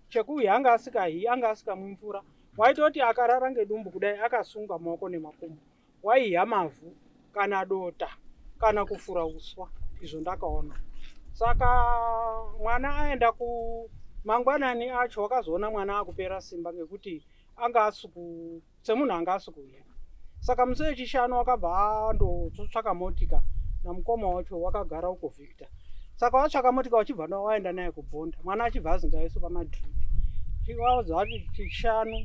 S7: chekuyi anga asikahi anga asikamwi mvura waitoti akarara ngedumbu kudai akasunga maoko nemakumbo waiha mavhu kana dota kana kufura uswa. Izvo ndakaona. Saka mwana aenda mangwanani acho wakazoona mwana akupera simba ngekuti anga semunhu anga asikuuya. Saka musi wechishanu wakabva andotsvaka motika namukoma wacho wakagara uko Victor. Saka watsvaka motika uchibva waenda naye kubhonda mwana achibva azingaiswa pamadhiripi. Wauza kuti chishanu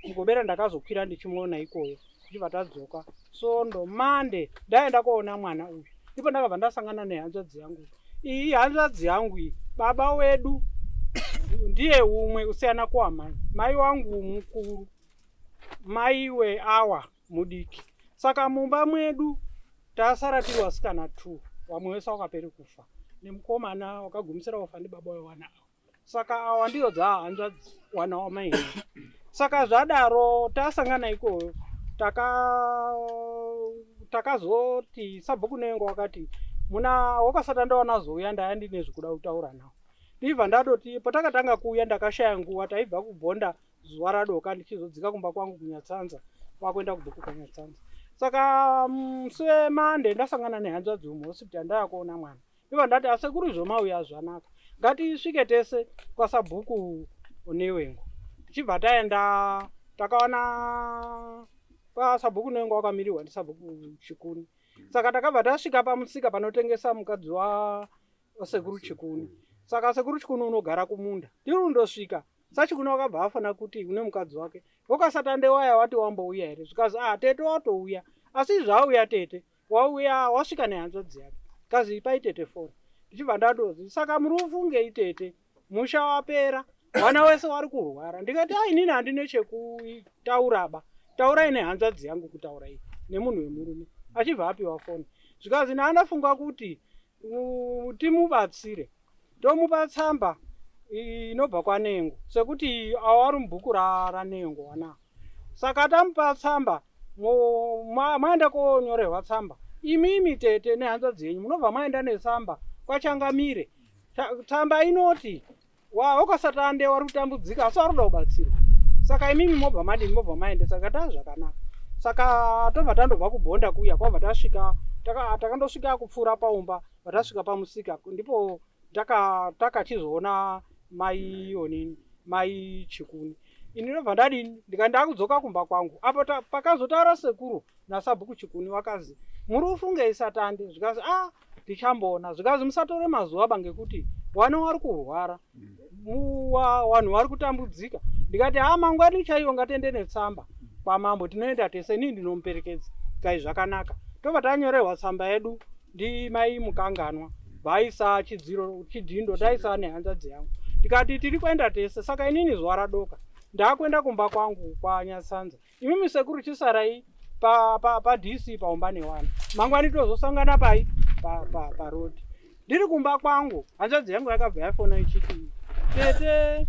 S7: mugobera ndakazokwira ndichimuona ikoyo tichibva tadzoka Sondo Mande ndaenda koona mwana uyu ndipo ndakabva ndasangana nehanzvadzi yangu. Iyi hanzvadzi yangu iyi baba wedu ndiye umwe usiyana kuamai. Mai wangu mukuru mai weawa mudiki. Saka mumba mwedu tasara tiri vasikana 2 vamwe wese wakaperi kufa nemukomana wakagumisira kufa ndibaba wewana. Saka awa ndiyo dzahanzvadzi wana wamai. Saka zvadaro tasangana ikoyo takazoti sabhuku nengo wakati wakasata ndaona zouya ndaya ndine zvikuda kutaura nawo. Ndibva ndatoti patakatanga kuuya ndakashaya nguva taibva kubhonda zuva radoka ndichizodzika kumba kwangu kuNyatsanza kwakuenda kubhuku kwaNyatsanza. Saka musi weMande ndasangana nehanzvadzi muhospitari ndaya kuona mwana. Ndibva ndati asekuru zvomauya zvanaka ngatisvike tese kwasabhuku newengo. Tichibva taenda takaona pasabhuku nengo wakamirirwa ndisabhuku Chikuni. Saka takabva tasvika pamusika panotengesa mukadzi wasekuru Chikuni. Saka sekuru Chikuni unogara kumunda. Ndiri kundosvika Sachikuni wakabva afana kuti une mukadzi wake wakasata ndewaya wati wambouya here zvikazi tete watouya asi zvauya tete wauya wasvika nehanzvadzi yake kazi pai tete foni. Ndichibva ndadozi saka muri kufungei tete musha wapera wana wese wari kurwara. Ndikati inini handine chekutauraba taurai nehanzvadzi yangu kutaura iyi nemunhu wemurume. Achibva apiwa foni zvikazi naandafunga kuti timubatsire tomupa tsamba inobva kwaNengo sekuti awari mubhuku raNengo wana. Saka tamupa tsamba maenda konyorerwa tsamba imimi tete nehanzvadzi yenyu munobva maenda netsamba kwachangamire. Tsamba inoti wakasatande wari kutambudzika asi wari kuda kubatsirwa. Saka imimi mobva madini mobva maende. Saka zvakanaka. Saka tobva tandobva kubhonda kuya kwabva tasvika takandosvika kupfuura paumba vatasvika pamusika ndipo takachizoona mai Chikuni. Ini ndobva ndadini ndakudzoka kumba kwangu apo pakazotaura sekuru nasabhuku Chikuni wakazi muri kufungei satande zvikazi tichamboona zvikazi musatore mazuva ngekuti wana wari kurwara vanhu vari kutambudzika. Ndikati mangwani chaiyo ngatende netsamba kwamambo tinoenda tese ini ndinomuperekedza kai zvakanaka. Tobva tanyorerwa tsamba yedu ndimai Mukanganwa vaisa chidhindo taisa nehanzvadzi yangu. Ndikati tiri kuenda tese. Saka inini zuva radoka ndakuenda kumba kwangu kwaNyatsanza. Imimi sekuru chisarai padhisi paumba newana mangwani tozosangana parodi. Ndiri kumba kwangu hanzvadzi yangu yakabva yafona ichiti tete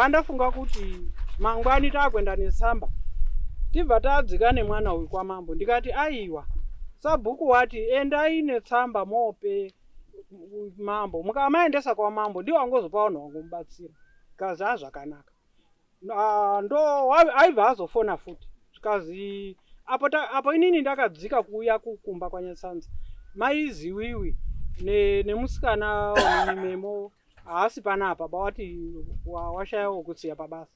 S7: ndafunga kuti mangwani takuenda netsamba tibva tadzika nemwana uyu kwamambo. Ndikati aiwa sabhuku wati endai netsamba mope mambo mukamaendesa kwamambo ndiwo angozopa vanhu vangomubatsira. Kazi zvakanaka aibva azofona futi zvikazi apo inini ndakadzika kuuya kukumba kwaNyatsanza mai ziwiwi nemusikana memo haasi panapa bawati washaya wokutsiya pabasa.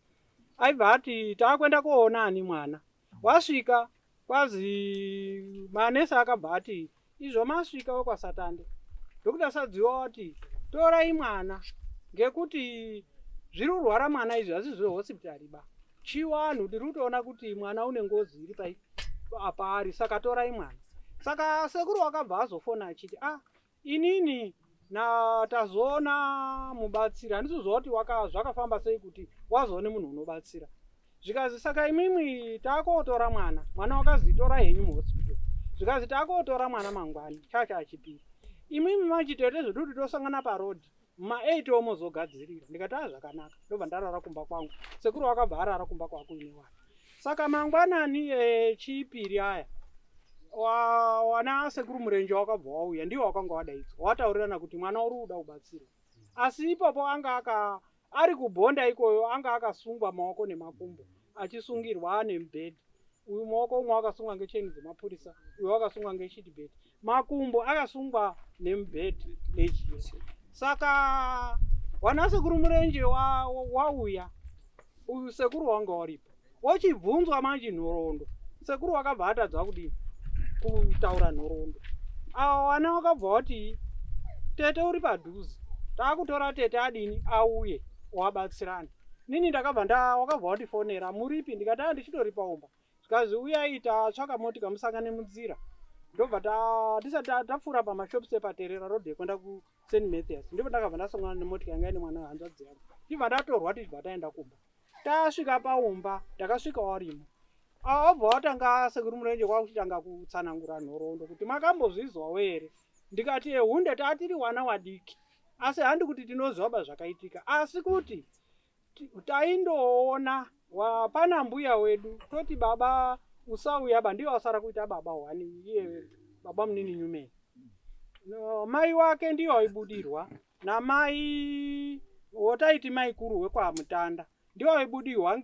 S7: Aibva ati takuenda koona ani mwana wasvika kwazi Manass akabva ati izvo masvika wekwasatande ndokuti asadziwa kuti torai mwana ngekuti zviri kurwara mwana izvi hazvi zvehospitari ba chiwanhu tiri kutoona kuti mwana une ngozi iri paari, saka torai mwana. Saka sekuru wakabva azofona achiti inini tazoona mubatsira, handizozva kuti zvakafamba sei kuti wazoone munhu unobatsira. Zvikazi saka imimi takotora mwana wakazitora henyu muhospital. Zvikazi takotora mwana mangwani chacha achipiri. Imimi machitete zvokuti tosangana parodhi ma8 omuzogadzirira. Ndikati zvakanaka, ndobva ndarara kumba kwangu. Sekuru wakabva arara kumba kwako ine wani. Saka mangwanani chipiri aya wana sekuru murenje wakabva wauya, ndiwo wakanga wadaidzwa wataurirana kuti mwana uri kuda kubatsirwa. Asi ipapo anga ari kubhonda ikoyo anga akasungwa maoko nemakumbo achisungirwa nemubhedhi. Uyu maoko umwe akasungwa ngecheni dzemapurisa, uyu akasungwa ngechitibhedhi, makumbo akasungwa nemubhedhi nechiyese. Saka wana sekuru murenje wauya, uyu sekuru wanga waripo wachibvunzwa manje nhoroondo. Sekuru wakabva atadza kudini kutaura nhoroondo. Wana wakabva wati tete uri padhuze, takutora tete adini auye wabatsirana. Nini ndakabva wakabva watifonera muripi? Ndikati ndichitori paumba. Zvikazi uyai tatsvaka motika musangane munzira. Ndobva tisati tapfuura pamashopsi epaterera rodhi kwenda kuSt Mathias. Ndipo ndakabva ndasangana nemotika yanga ine mwana wehanzvadzi yangu. Ndibva ndatorwa tichibva taenda kumba. Tasvika paumba ndakasvika warimo. Wabva watanga sekuru murenje kwakuchitanga kutsanangura nhoroondo kuti makambozvizwawo here? Ndikati hunde tatiri wana wadiki, asi handi kuti tinozvaba zvakaitika, asi kuti taindoona pana mbuya wedu toti baba usauya ba ndiye wasara kuita baba wani, iye baba munini Nyumeni. Mai wake ndiye waibudirwa namai wotaiti mai kuru wekwamutanda ndiye waibudirwa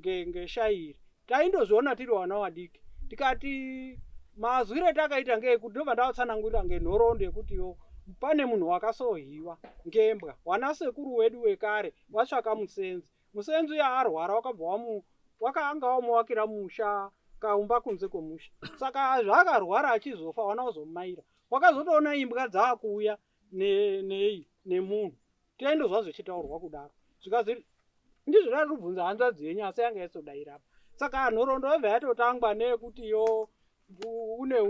S7: ngeshairi. Taindozviona tiri wana wadiki. Tikati mazwire takaita ngekuti ndobva ndavatsanangurira ngenhoroondo yekutiwo pane munhu wakasohiwa ngembwa. Wana sekuru wedu wekare watsvaka musenzi. Musenzi uya arwara wakabva anga wamuwakira musha kaumba kunze kwomusha. Saka zvakarwara achizofa wana uzomumaira. Wakazotoona imbwa dzaakuuya nemunhu. Taindozva zvichitaurwa kudaro. Zvikazi ndizvo ndari kubvunza hanzvadzi yenyu asi yanga yasodaira apa. Saka nhoroondo yobva yatotangwa neyekutiyo une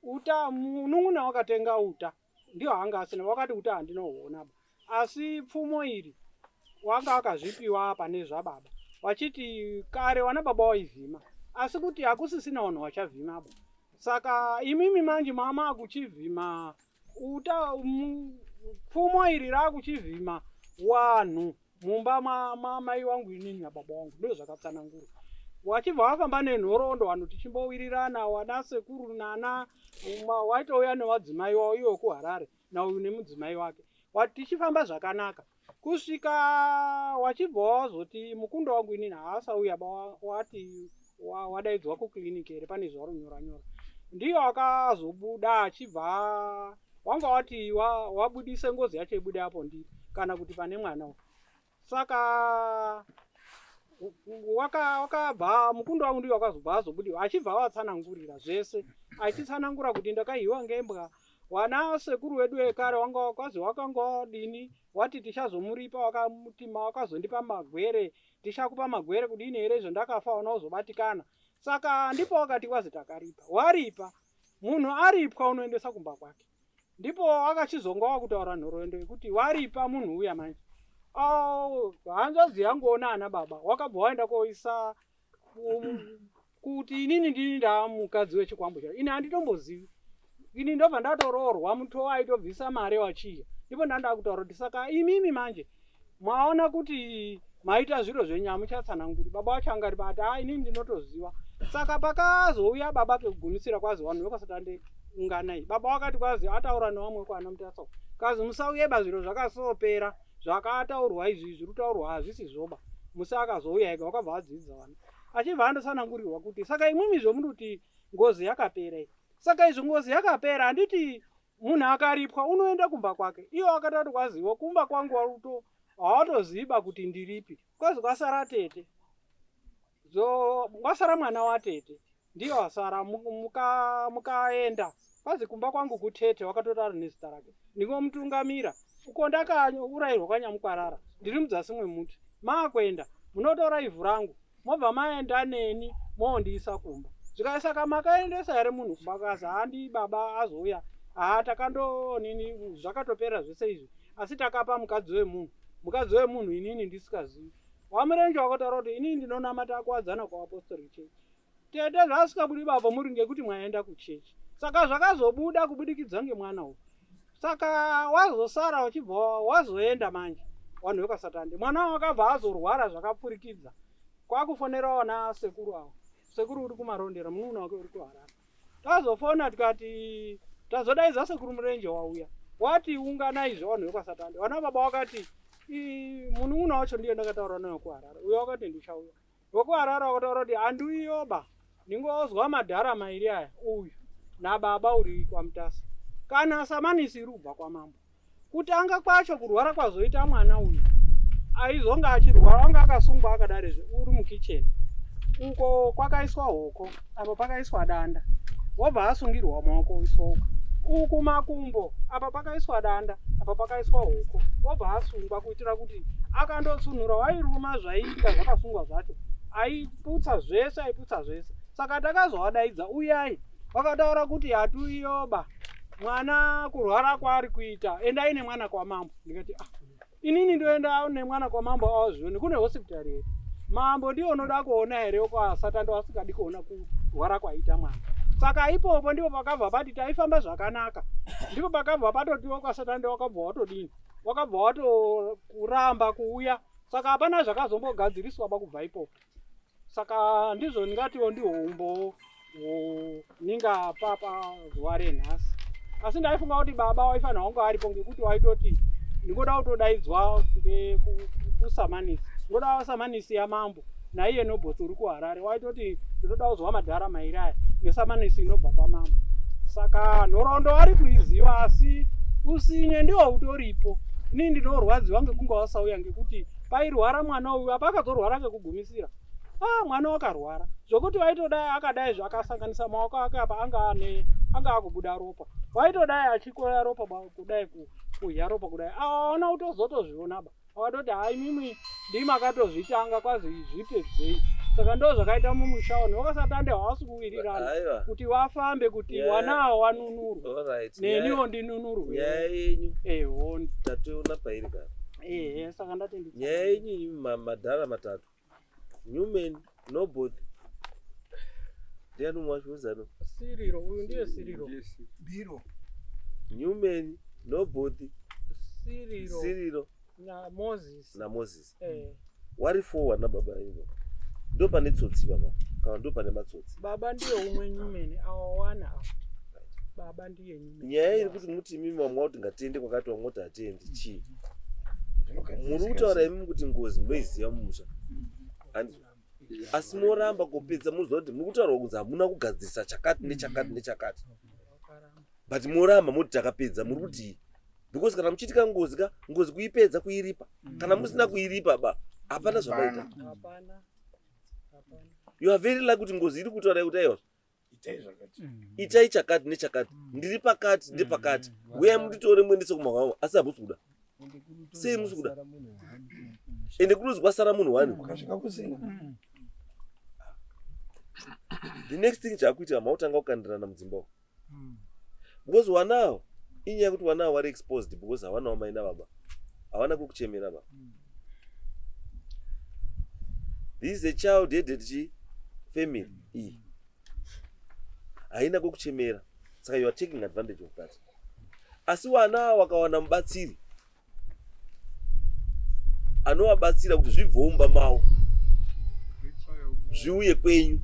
S7: uta munun'una wakatenga uta ndiyo hanga asina, wakati uta handinohuona. Asi pfumo iri wanga akazvipiwa pane zvababa wachiti kare wana baba waivhima, asi kuti hakusisina vanhu vachavhima. Saka imimi manje mama akuchivhima uta, pfumo iri rakuchivhima wanhu mumba mai wangu inini nababa wangu. Ndo zvakatsanangurwa. Wachibva wafamba nenhoroondo vanhu tichimbowirirana, wana sekuru nana waitouya newadzimai wavo iwo kuHarare nauyu nemudzimai wake. Tichifamba zvakanaka kusvika wachibva wazoti mukunda wangu inini haasauya wati wadaidzwa kukiriniki here pane zvarunyora nyora. Ndiyo akazobuda achibva wanga wati wabudise ngozi yacho ibude apo ndiri kana kuti pane mwana. Saka wakabva mukunda wangu ndiyo wakazobva azobudiwa achibva watsanangurira zvese achitsanangura kuti ndakahiwa ngembwa. Wana sekuru wedu wekare wanga kwazi wakanga wadini wati tichazomuripa, wakamutima wakazondipa magwere, tichakupa magwere kudini here zvandakafa wana uzobatikana. Saka ndipo wakati kwazi takaripa. Waripa munhu aripwa unoendesa kumba kwake. Ndipo akachizonga wakutaura nhoroondo yekuti waripa munhu uya manje hanzvadzi yangu ona ana baba wakabva waenda koisa kuti inini ndini ndamukadzi wechikwambo chake. Ini handitombozivi. Ini ndobva ndatoroorwa muto aitobvisa mare wachiya. Ndipo ndanda kutaura kuti saka imimi manje mwaona kuti maita zviro zvenyu hamuchatsananguri. Baba wacho angari bati inini ndinotoziva. Saka pakazouya baba pekugumisira kwazi vanhu vekwasatande unganai. Baba wakati kwazi ataura nevamwe kwana Mutasa kazi musauyeba zviro zvakasopera zvakataurwa izvi zviri kutaurwa hazvisi zvoba. Musa akazouya ega wakabva adzidza vana achibva andosanangurirwa kuti saka imwimi zvomunoti ngozi yakapera. Saka izvo ngozi yakapera handiti munhu akaripwa unoenda kumba kwake. Iyo akatati kwaziwa kumba kwangu hawatoziba kuti ndiripi kwazi kwasara tete. wasara mwana watete ndiyo asara mukaenda kwazi kumba kwangu kutete wakatotara nezita rake ndingomutungamira uko ndakaurayirwa kwanyamukwarara ndiri mudzasi mwemuti maakwenda munotora ivhu rangu mobva maenda neni moondiisa kumba zvikaisaka makaendesa here munhu kumba kazi handi baba azouya takandonini zvakatopera zvese izvi asi takapa mukadzi wemunhu inini ndisikazivi wamurenje wakataura kuti inini ndinonamata kuwadzana kwaapostolic church tete zvasingabudi baba muri ngekuti mwaenda kuchechi saka zvakazobuda kubudikidza ngemwana uyu saka wazosara uchibva wazoenda manje wanhu wekasatande mwana wakabva azorwara zvakapfurikidza kwakufonerawo nasekuru avo sekuru uri kumarondera munun'una wake uri kuharara tazofona tikati tazodaidza sekuru murenje wauya wati unganai zvavanhu vekasatande vana baba wakati munun'una wacho ndiye ndakataura naye kuharara uyo wakati ndichauya wekuharara wakataura kuti handiuyoba ndingozwa madhara mairi aya uyu nababa uri kwaMutasa kana samanisi iri kubva kwamambo kutanga kwacho kurwara kwazoita mwana uyu aizonga achirwara wanga akasungwa akadarezve uri mukicheni uko kwakaiswa hoko apo pakaiswa danda wobva asungirwa maoko isoko uku makumbo apa pakaiswa danda apa pakaiswa hoko wobva asungwa kuitira kuti akandotsunhura wairuma zvaiita zvakasungwa zvacho aiputsa zvese saka takazovadaidza uyai vakataura kuti hatuiyoba mwana kurwara kwaari kuita endai nemwana kwamambo ndikati inini ndoenda nemwana kwamambo awazvioni kune hosipitari here mambo ndiyo unoda kuona here kwasatande wasingadi kuona kurwara kwaita mwana saka ipopo ndipo pakabva pati taifamba zvakanaka ndipo pakabva patotiwo kwasatande wakabva watodini wakabva watokuramba kuuya saka hapana zvakazombogadziriswa pakubva ipopo saka ndizvo ndingatiwo ndihoumbo ninga papa zuva renhasi asi ndaifunga kuti baba waifanira wanga aripo ngekuti waitoti ndingoda kutodaidzwa kusamanisi ndingoda samanisi yamambo naiye nobhotsi uri kuharare waitoti ndinoda kuzwa madhara mairi aya nesamanisi inobva kwamambo saka nhoroondo ari kuiziva asi usinye ndiwo utoripo inini ndinorwadziwa ngekunge wasauya ngekuti pairwara mwana uyu apakazorwara ngekugumisira mwana wakarwara zvokuti waitodai akadai zvakasanganisa maoko ake apa anga akubuda ropa waitodai achikoya ropa kudai kuhya ropa kudai aona utozotozvionaba wakatoti hai mimi ndimakatozvitanga kwazi zvipedzei saka ndo zvakaita mumusha wanhu wakasatande hawasi kuwirirana kuti wafambe kuti wanawo wanunurwa neniwo ndinunurwe
S5: nyaya yenyu
S7: ehoni
S5: tatoona pairi kana
S7: saka ndati
S5: nyaya yenyu madhara matatu Newman, no both. Ndiani mwashuzano?
S7: Siriro, uyu ndiye Siriro.
S3: Biro.
S5: Newman, no both.
S7: Siriro. Na Moses.
S5: Wari forward na baba yingo. Ndo pane tsotsi baba. Kana ndo pane matsotsi.
S7: Baba ndiye umwe Newman awana. Baba ndiye Newman.
S5: Nyaya iri kuti muti mimi wamwa kuti ngatende kwakati wamwa kuti atende chi. Muri kutaura imi kuti ngozi mboiziva mumusha. Asi moramba kupedza muziva kuti muri kutaura kunzi hamuna kugadzirisa chakati nechakati but moramba moti takapedza muri kuti because kana muchitika ngozi kuipedza kuiripa kana musina kuiripa hapana zvamaita you are very lucky kuti ngozi iri kutaura kuti aiwa itai chakati nechakati ndiri pakati ndepakati uya munditore muendese kumahwamo asi hamusi kuda sei musi kuda ende kunozi kwasara munhu wani the next thing chakuita mautanga kukandirana mudzimba because wanawo inyaya kuti wanawo wari exposed because havanawo mai nababa havana kukuchemera baba this is a child headed family iyi haina kukuchemera saka you are taking advantage of that asi wanawo wakawana mubatsiri anovabatsira kuti zvibvomba mawo zviuye kwenyu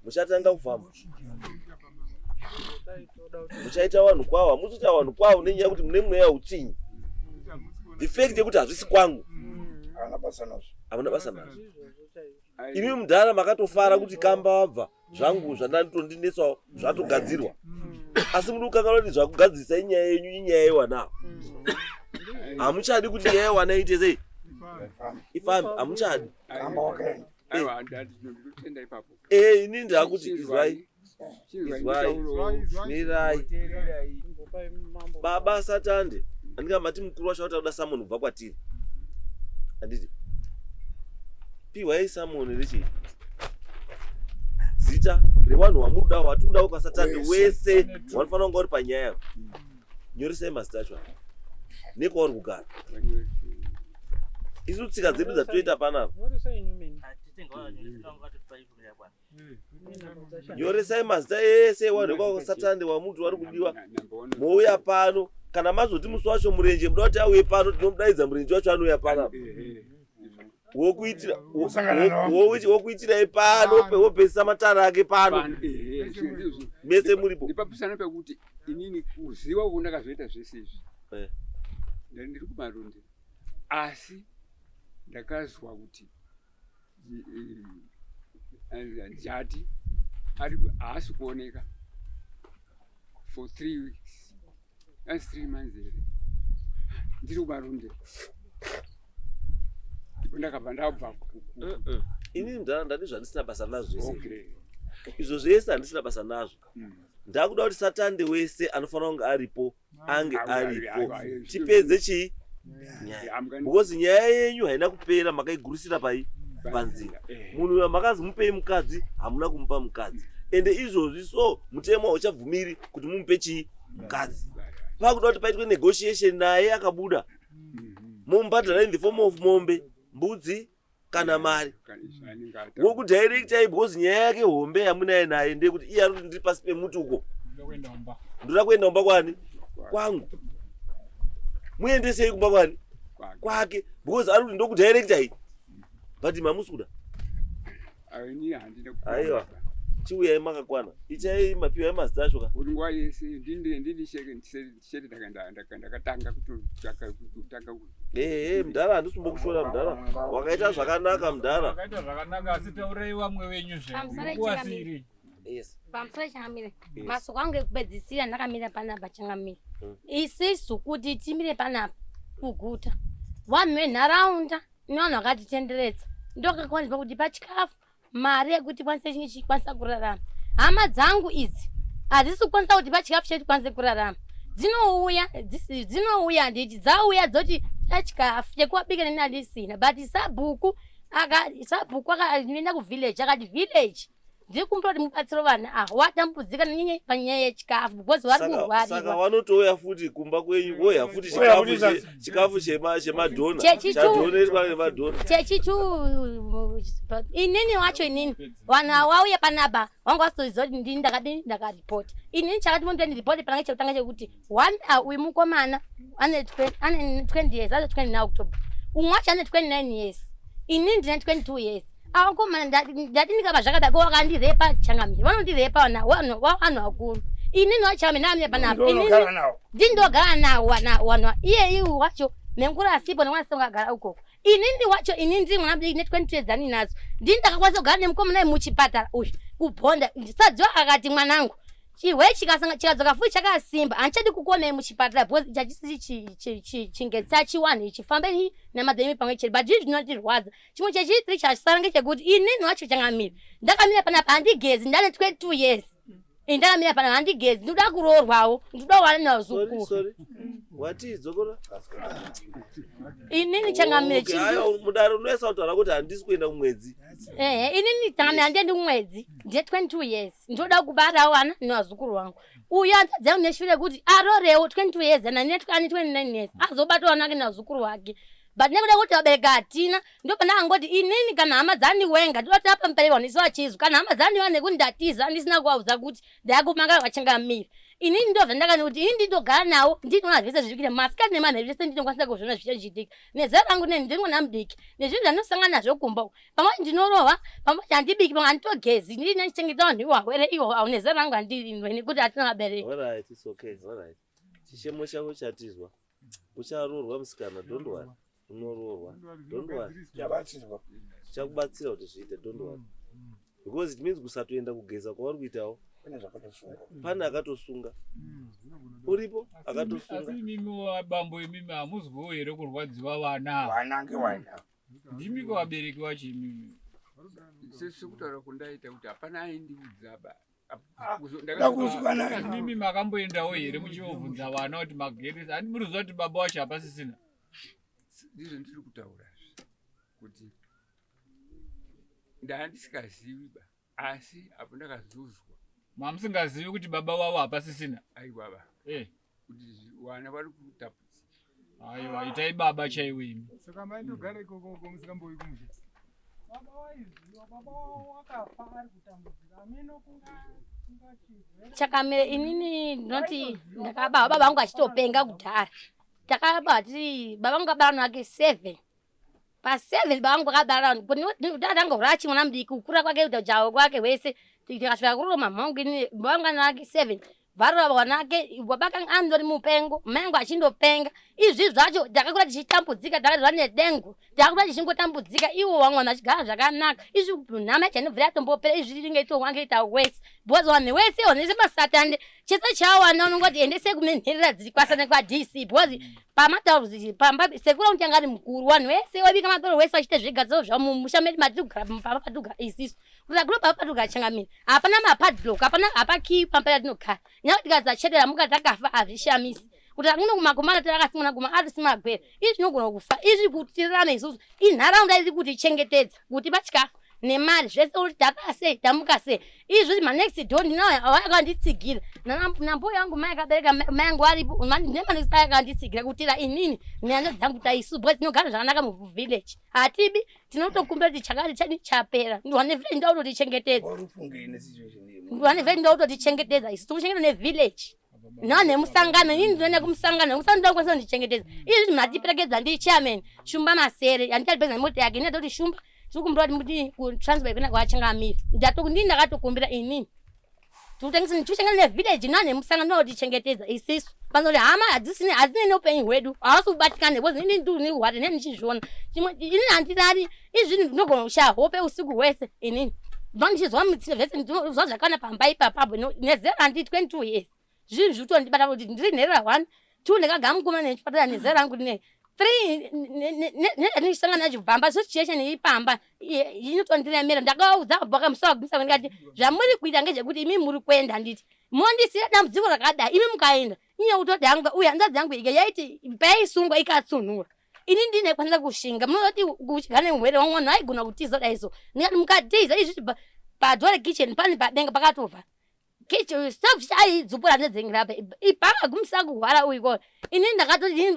S5: muchatanga kufamba muchaita vanhu kwavo hamuzoita vanhu kwavo nenyaya kuti mune mweya utsinyi the fact yekuti hazvisi kwangu hamuna basa nazvo imi mudhara makatofara kuti kamba wabva zvangu zvandanditondinetsawo zvatogadzirwa asi muri kukanganwa kuti zvakugadzirisa inyaya yenyu inyaya yewanawo hamuchadi kuti nyaya yewana iite sei ifambi amuchadi.
S4: Aiwa ndati ndotenda ipapo.
S5: Ini ndakuti izwai. Mirai. Baba Satande. Andingamati mukuru wacho unoda Samoni kubva kwatiri. Anditi. Piwai Samoni richi. Zita revanhu wamuda watuda kwa Satande wese wanofanira kunga uri panyaya. Nyoresai mazita acho. Nekwauri kugara. Isu tsika dzedu dzatoita panapa. Nyoresai mazita ese wanhu kwa Satande wamuti wari kudiwa. Mouya pano kana mazoti musi wacho murenje muda kuti auye pano tinomudaidza murenje wacho anouya panapa. Wokuitira pano wopesisa matara ake pano. Mese muripo.
S4: Ndipapusana pekuti inini kuziva uko ndakazoita zvese izvi. Ndiri kumaronde. Asi ndakazwa kuti Jati haasi kuoneka for 3 weeks. That's 3 months here. Ndiri kumaronde. Ndakabva ndabva.
S5: Ini ndandati zvandisina basa nazvo zvese. Izvo zvese handisina basa nazvo. Ndakuda kuti Satande wese anofanira kunge aripo ange aripo. Chipedze chii? Because nyaya yenyu haina kupera makaigurisira panzira. Munhu makazi mupei mukadzi hamuna kumupa mukadzi. Ende izvozvi so mutemo hauchabvumiri kuti mumupe chii? Mukadzi. Pakuda kuti paitwe negotiation naye akabuda. Mumubhadhara in the form of mombe, mbudzi kana mari. Wokudhairektai because nyaya yake hombe yamunaye naye ndekuti iye ari ndiri pasi pemuti uko. Ndoda kuenda kumba kwani? Kwangu. Muendesei kumba kwani? Kwake. Because ari ndokudhairektai. But mamusuda. Aiwa. Chiuya makakwana. Ichai mapiwa emazita acho ka.
S4: Nguva yese ndini sheke ndakatanga kutanga.
S5: Mudhara handisumbo kushora mudhara. Wakaita zvakanaka mudhara.
S8: Wakaita zvakanaka asi taurai vamwe venyu zve.
S5: Yes.
S2: Pamusoro changamire. Masuku angu ekupedzisira ndakamira panapa changamire. Isisu kuti timire panapa kuguta. Vanhu venharaunda nevanhu vakatitenderedza. Ndokakwanisa kuti pachikafu mari yekuti kwanise chinhu chikwanisa kurarama. Hama dzangu idzi hadzisi kukwanisa kuti pachikafu chedu kwanise kurarama. Dzinouya nditi dzauya dzoti pachikafu chekuwabika neni handisina. But sabhuku akaenda kuvillage akati village ndiri kumbura kuti mubatsiro vanhu watambudzika nenyaya panyaya yechikafu because vari kurwariwa.
S5: Saka vanotouya futi kumba kwenyu voya futi chikafu chemadhona chadhonerwa nemadhona.
S2: Chechichu inini wacho inini vanhu avauya panapa vanga vasoziva kuti ndini ndakadini ndakaripota. Inini chakati mondoti ndiripoti panenge chekutanga chekuti uyu mukomana ane 20 years azo 29 October. Umwe wacho ane 29 years. Inini ndine 22 years. Akomana ndati ndikaba zvakadako wakandirepa changamire. Vanondirepa vanhu vakuru. Inini wacho nami panapa. Ndindogara nawo wanwa iye wacho nemukuru asipo nemwana agara ukoko. Inini wacho inini ndiri mwana mudiki ne 20 years ani nazo. Ndini ndakakwanisa kugara nemukomana muchipatara uyu kubhonda. Ndisadziwa akati mwanangu chihwe chikadzoka futi chakasimba handichadi kukomei muchipatara because chachisi chingetsa chiwanhu ichifambe namadhemi pamwe chete but izvi zvinotirwadza. Chimwe chechitiri chasara ngechekuti inini wacho changamire ndakamira panapa handigezi ndane 22 years. Ndakamira panapa handigezi ndoda kuroorwawo ndoda kuwana nazukuru.
S5: Sorry. Wati dzokora?
S2: Inini changamire
S5: chii? Ayo mudaro unoesa kutaura kuti handisi kuenda kumwedzi.
S2: Inini changamire handiendi kumwedzi. Ndine 22 years. Ndoda kubara wana nevazukuru vangu. Uyu anzadza neshure kuti arorewo 22 years and 29 years. Azobata wana wake nevazukuru vake. But nekuda kuti vabereka hatina ndopandakangoti inini kana hama dzandiwenga ndoti apa mupereka ndisiwa chizvu kana hama dzandiwana nekuti ndatiza handisina kuvaudza kuti ndakumanga vachangamira. Inini ndobva ndakati kuti ini ndindogara nawo ndinoona zvese zvirikuita masikati nemanheru zvese ndinokwanisa kuzviona zvichichitika. Nezera rangu neni ndiri mwana mudiki nezvinhu zvandinosangana nazvo kumba pamwe ndinorohwa pamwe handibiki pamwe handitogezi ndiri ndichengeta vanhu iwahwere iwo nezera rangu handirinwe nekuti hatina vabereki.
S5: Alright, it's okay. Alright. Chishemo chako chatizwa. Ucharoorwa musikana, don't worry. Unororwa. Don't worry. Chakubatsira kuti zviite, don't worry. Because it means kusatoenda kugeza kwavari kuitawo. Pane akatosunga. Uripo akatosunga.
S8: Asi mimi wabambo imimi hamuzwiwo here kurwadziwa vana.
S3: Vana ngewana.
S8: ndimi kuvabereki wacho imimi
S4: Sisi kutaura kundaita kuti hapana aindiudzaba.
S8: mimi makamboendawo here muchivobvunza vana kuti mageresi handi muri kuziva kuti baba wacho hapasisina
S4: ndizvo ndiri kutaura kuti ndandisikaziviba asi apo ndakazuzwa
S8: mamusingazivi kuti baba wavo hapasisina
S4: aiwava kuti vana vari kutapudzika.
S8: aiwa itai baba chaiwo imi
S9: saka maindogara ikoko musikamboi kumusha
S7: baba waiziva baba wakafa ari kutambudzika ameno kungachizwe
S2: chakamira inini ndinoti ndakabara baba vangu achitopenga kudhara takabara tiri baba vangu abara nake 7 pa7 baba vangu akabara tatanga urachi mwana mudiki kukura kwake ujawo kwake wese tikasvika kuriro mama vangu inini baba vangu anake 7 varova wanake wabaka andori mupengo mangu achindopenga izvi zvacho takakura tichitambudzika takadva nedengu takakura tichingotambudzika iwo wamwana achigara zvakanaka izvi nhama chanobvira yatombopera izvi ringeitowangeita wese because wanhu wese onese masatande chese chawana unongoti endese kumenherera dziri kwasana kwaDC because pamatauruzii pamba sekura kuti anga ari mukuru wanhu wese wabika matoro wese achite zvigadziro zvavo mumusha medu matiri kugara pamba patogara isisu kuti kuno pamba patogara changamira hapana mapadlock hapa key pamba yatinogara nyaka tikazachedera muka takafa hazvishamisi kuti akuno kumakomana tarakasimana kuma arisimagwera izvi zvinogona kufa izvi kuti tirarame isusu inharaunda iri kuti chengetedza kuti pachikafu nemari zvese kuti takase tamuka sei izvi manext door ndinawo akanditsigira nambo yangu mai akabereka mai yangu aripo nemanext akanditsigira kutira inini nehanzva dzangu taisu because tinogara zvakanaka muvillage hatibi tinotokumbira kuti chakati chadi chapera ndwanevhei ndoda kutichengetedza ndwanevhei ndoda kutichengetedza isu tikuchengetedza nevillage na nemusangano ini ndinoenda kumusangano kusanoda kwanisa kundichengetedza izvi matiperekedza ndi chairman Shumba Masere andichalipedza mota yake ndinoti Shumba tikumbira kuti muti kutransfer kuna kwachangamira ndatokundi ndakatokumbira inini tutengisa nichuchengeta nevillage na nemusangano kutichengetedza isisu panoti hama hadzisine neupenyu hwedu haasukubatikane because ini ndini hwate nenichizviona chimwe inini handirari izvi ndinogona kushaya hope usiku hwese inini ndichizwa mitsine vese ndinozwa zvakana pamba ipapapo nezera handi 22 years zvinhu zvitondibata kuti ndiri nherera 1 2 ndakagara mukoma nechipatara nezera rangu rine 3 ndichisangana nacho bhamba situation ipamba inotondiremera ndakaudza bhaka musawa kumisa ndikati zvamuri kuita ngezvekuti imi muri kuenda nditi mondisiya dambudziko rakadai imi mukaenda iye utoti hanga uya hanzvadzi yangu ike yaiti paisungwa ikatsunhura ini ndine kwanisa kushinga munoti kuchigane murwere wamwana aigona kutiza daiso ndikati mukatiza izvi padhore kitchen pani padenga pakatobva kitchen stuff chaidzupura nedzengirapa ipaka kumisa kuhwara uyiko ini ndakatoti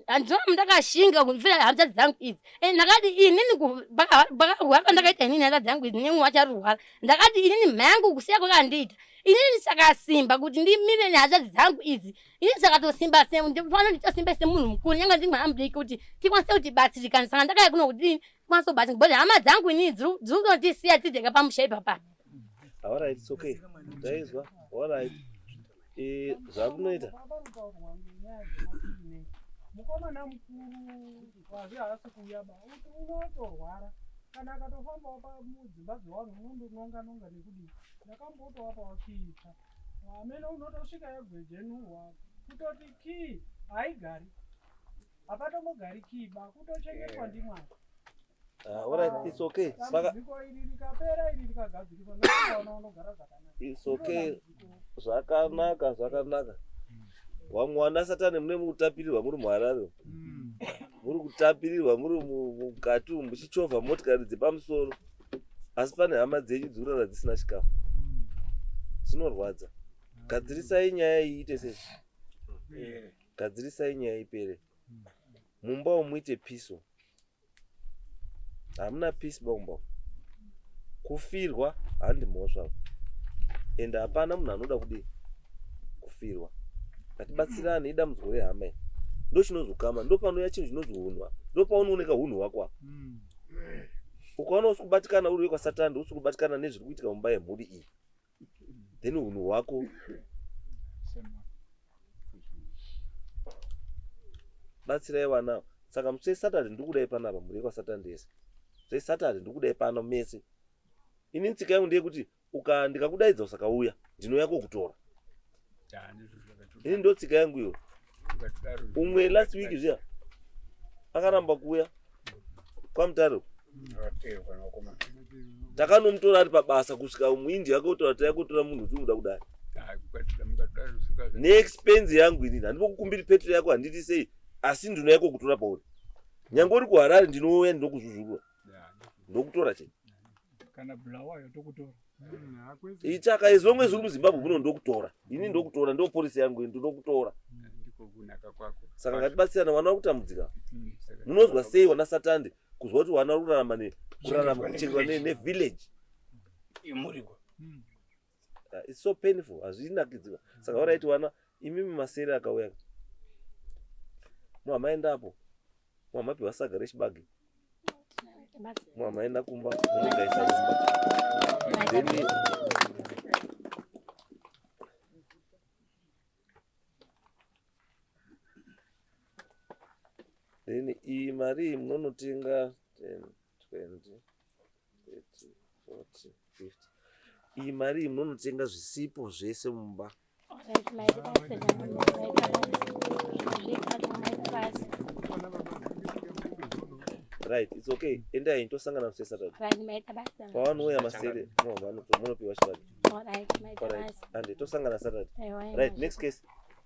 S2: andinomu ndakashinga kufira hanzvadzi dzangu idzi ndakati inini pakahwara ndakaita inini hanzvadzi dzangu idzi nemwe wacharwara ndakati inini mhangu kusiya kwakandiita inini sakasimba kuti ndimire nehanzvadzi dzangu idzi inini sakatosimba ndifana nditosimba semunhu mukuru nyanga ndiri mwana mudiki kuti tikwanise kutibatsirikana saka ndakaya kuno kuti tikwanise kubatsirika but hama dzangu inini dziri kutondisiya tidheka pamusha ipapa.
S5: Alright, it's okay. Ndaizwa. Alright. Zvakunoita.
S7: Mukomana mukuru wazi haasi kuyaba unotorwara kana akatofambawo pamudzimba dzevanhu unondononga nekudii ndakambotowapa wachiita amene unotosvika egwejenurwa kutoti kii haigari hapatombogari kiba kutochengetwa ndimwari.
S5: Alright, it's okay.
S7: Dambudziko iri rikapera iri rikagadzirwa ndoona unogara zvakanaka.
S5: It's okay. Zvakanaka. Wamwana satani mune mutapirirwa muri muharare. Muri kutapirirwa muri mukati muchichovha motikari dzepamusoro. Asi pane hama dzenyu dzurara dzisina chikafu. Zvinorwadza. Gadzirisai nyaya iite sei? Gadzirisai nyaya ipere. Mumba umuite piso. Hamuna peace bombo. Kufirwa handi mhosva. Ende hapana munhu anoda kudi kufirwa. Ngatibatsirane idambudziko rehama. Ndo chinozokama, ndo panouya chinhu chinozowunwa. Ndo paunooneka hunhu hwako. Ukaona usikubatikana uri kwa Satani, usikubatikana nezviri kuitika mumba yemhuri iyi. Then hunhu hwako batsirai wana. Saka musei Satani ndikudai panapa muri kwa Satani ndese. Sei Satani ndikudai pano mese. Ini ntsika yangu ndeyekuti ndikakudaidza usakauya ndinouya kokutora. Ini ndo tsika yangu iyo. Umwe last week zviya akaramba kuuya kwamutaro takanomutora ari pabasa kusvika muindia akautaura kuti yakutora munhu utimuda kudai neexpense yangu inini handipokukumbiri petrol yako handiti sei asi ndino yako kutora pauri nyange uri kuharare ndinouya ndinokuzvuzvurwa ndokutora cheni
S8: kana bulawayo tokutora
S5: ichaka izvomwe zviri muzimbabwe muno ndokutora ini ndokutora ndo polisi yangu ndokutora saka ngatibatsirana wana wakutambudzika munozwa sei wana satande kuzwa kuti wana kurarama kuchengerwa nevillage
S1: imuriko
S5: it's so painful hazvinakidziwa saka waraiti wana imimi masere akauya muhamaendapo muhamapiwa saga rechibage muhamaenda kumba munogaisa kumba then iyi mari munonotenga 10 20 30 40 50 iyi mari munonotenga zvisipo zvese mumba right it's okay endai ndosangana musesaturday pawanouya masere munopiwa chibage and tosangana saturday right next case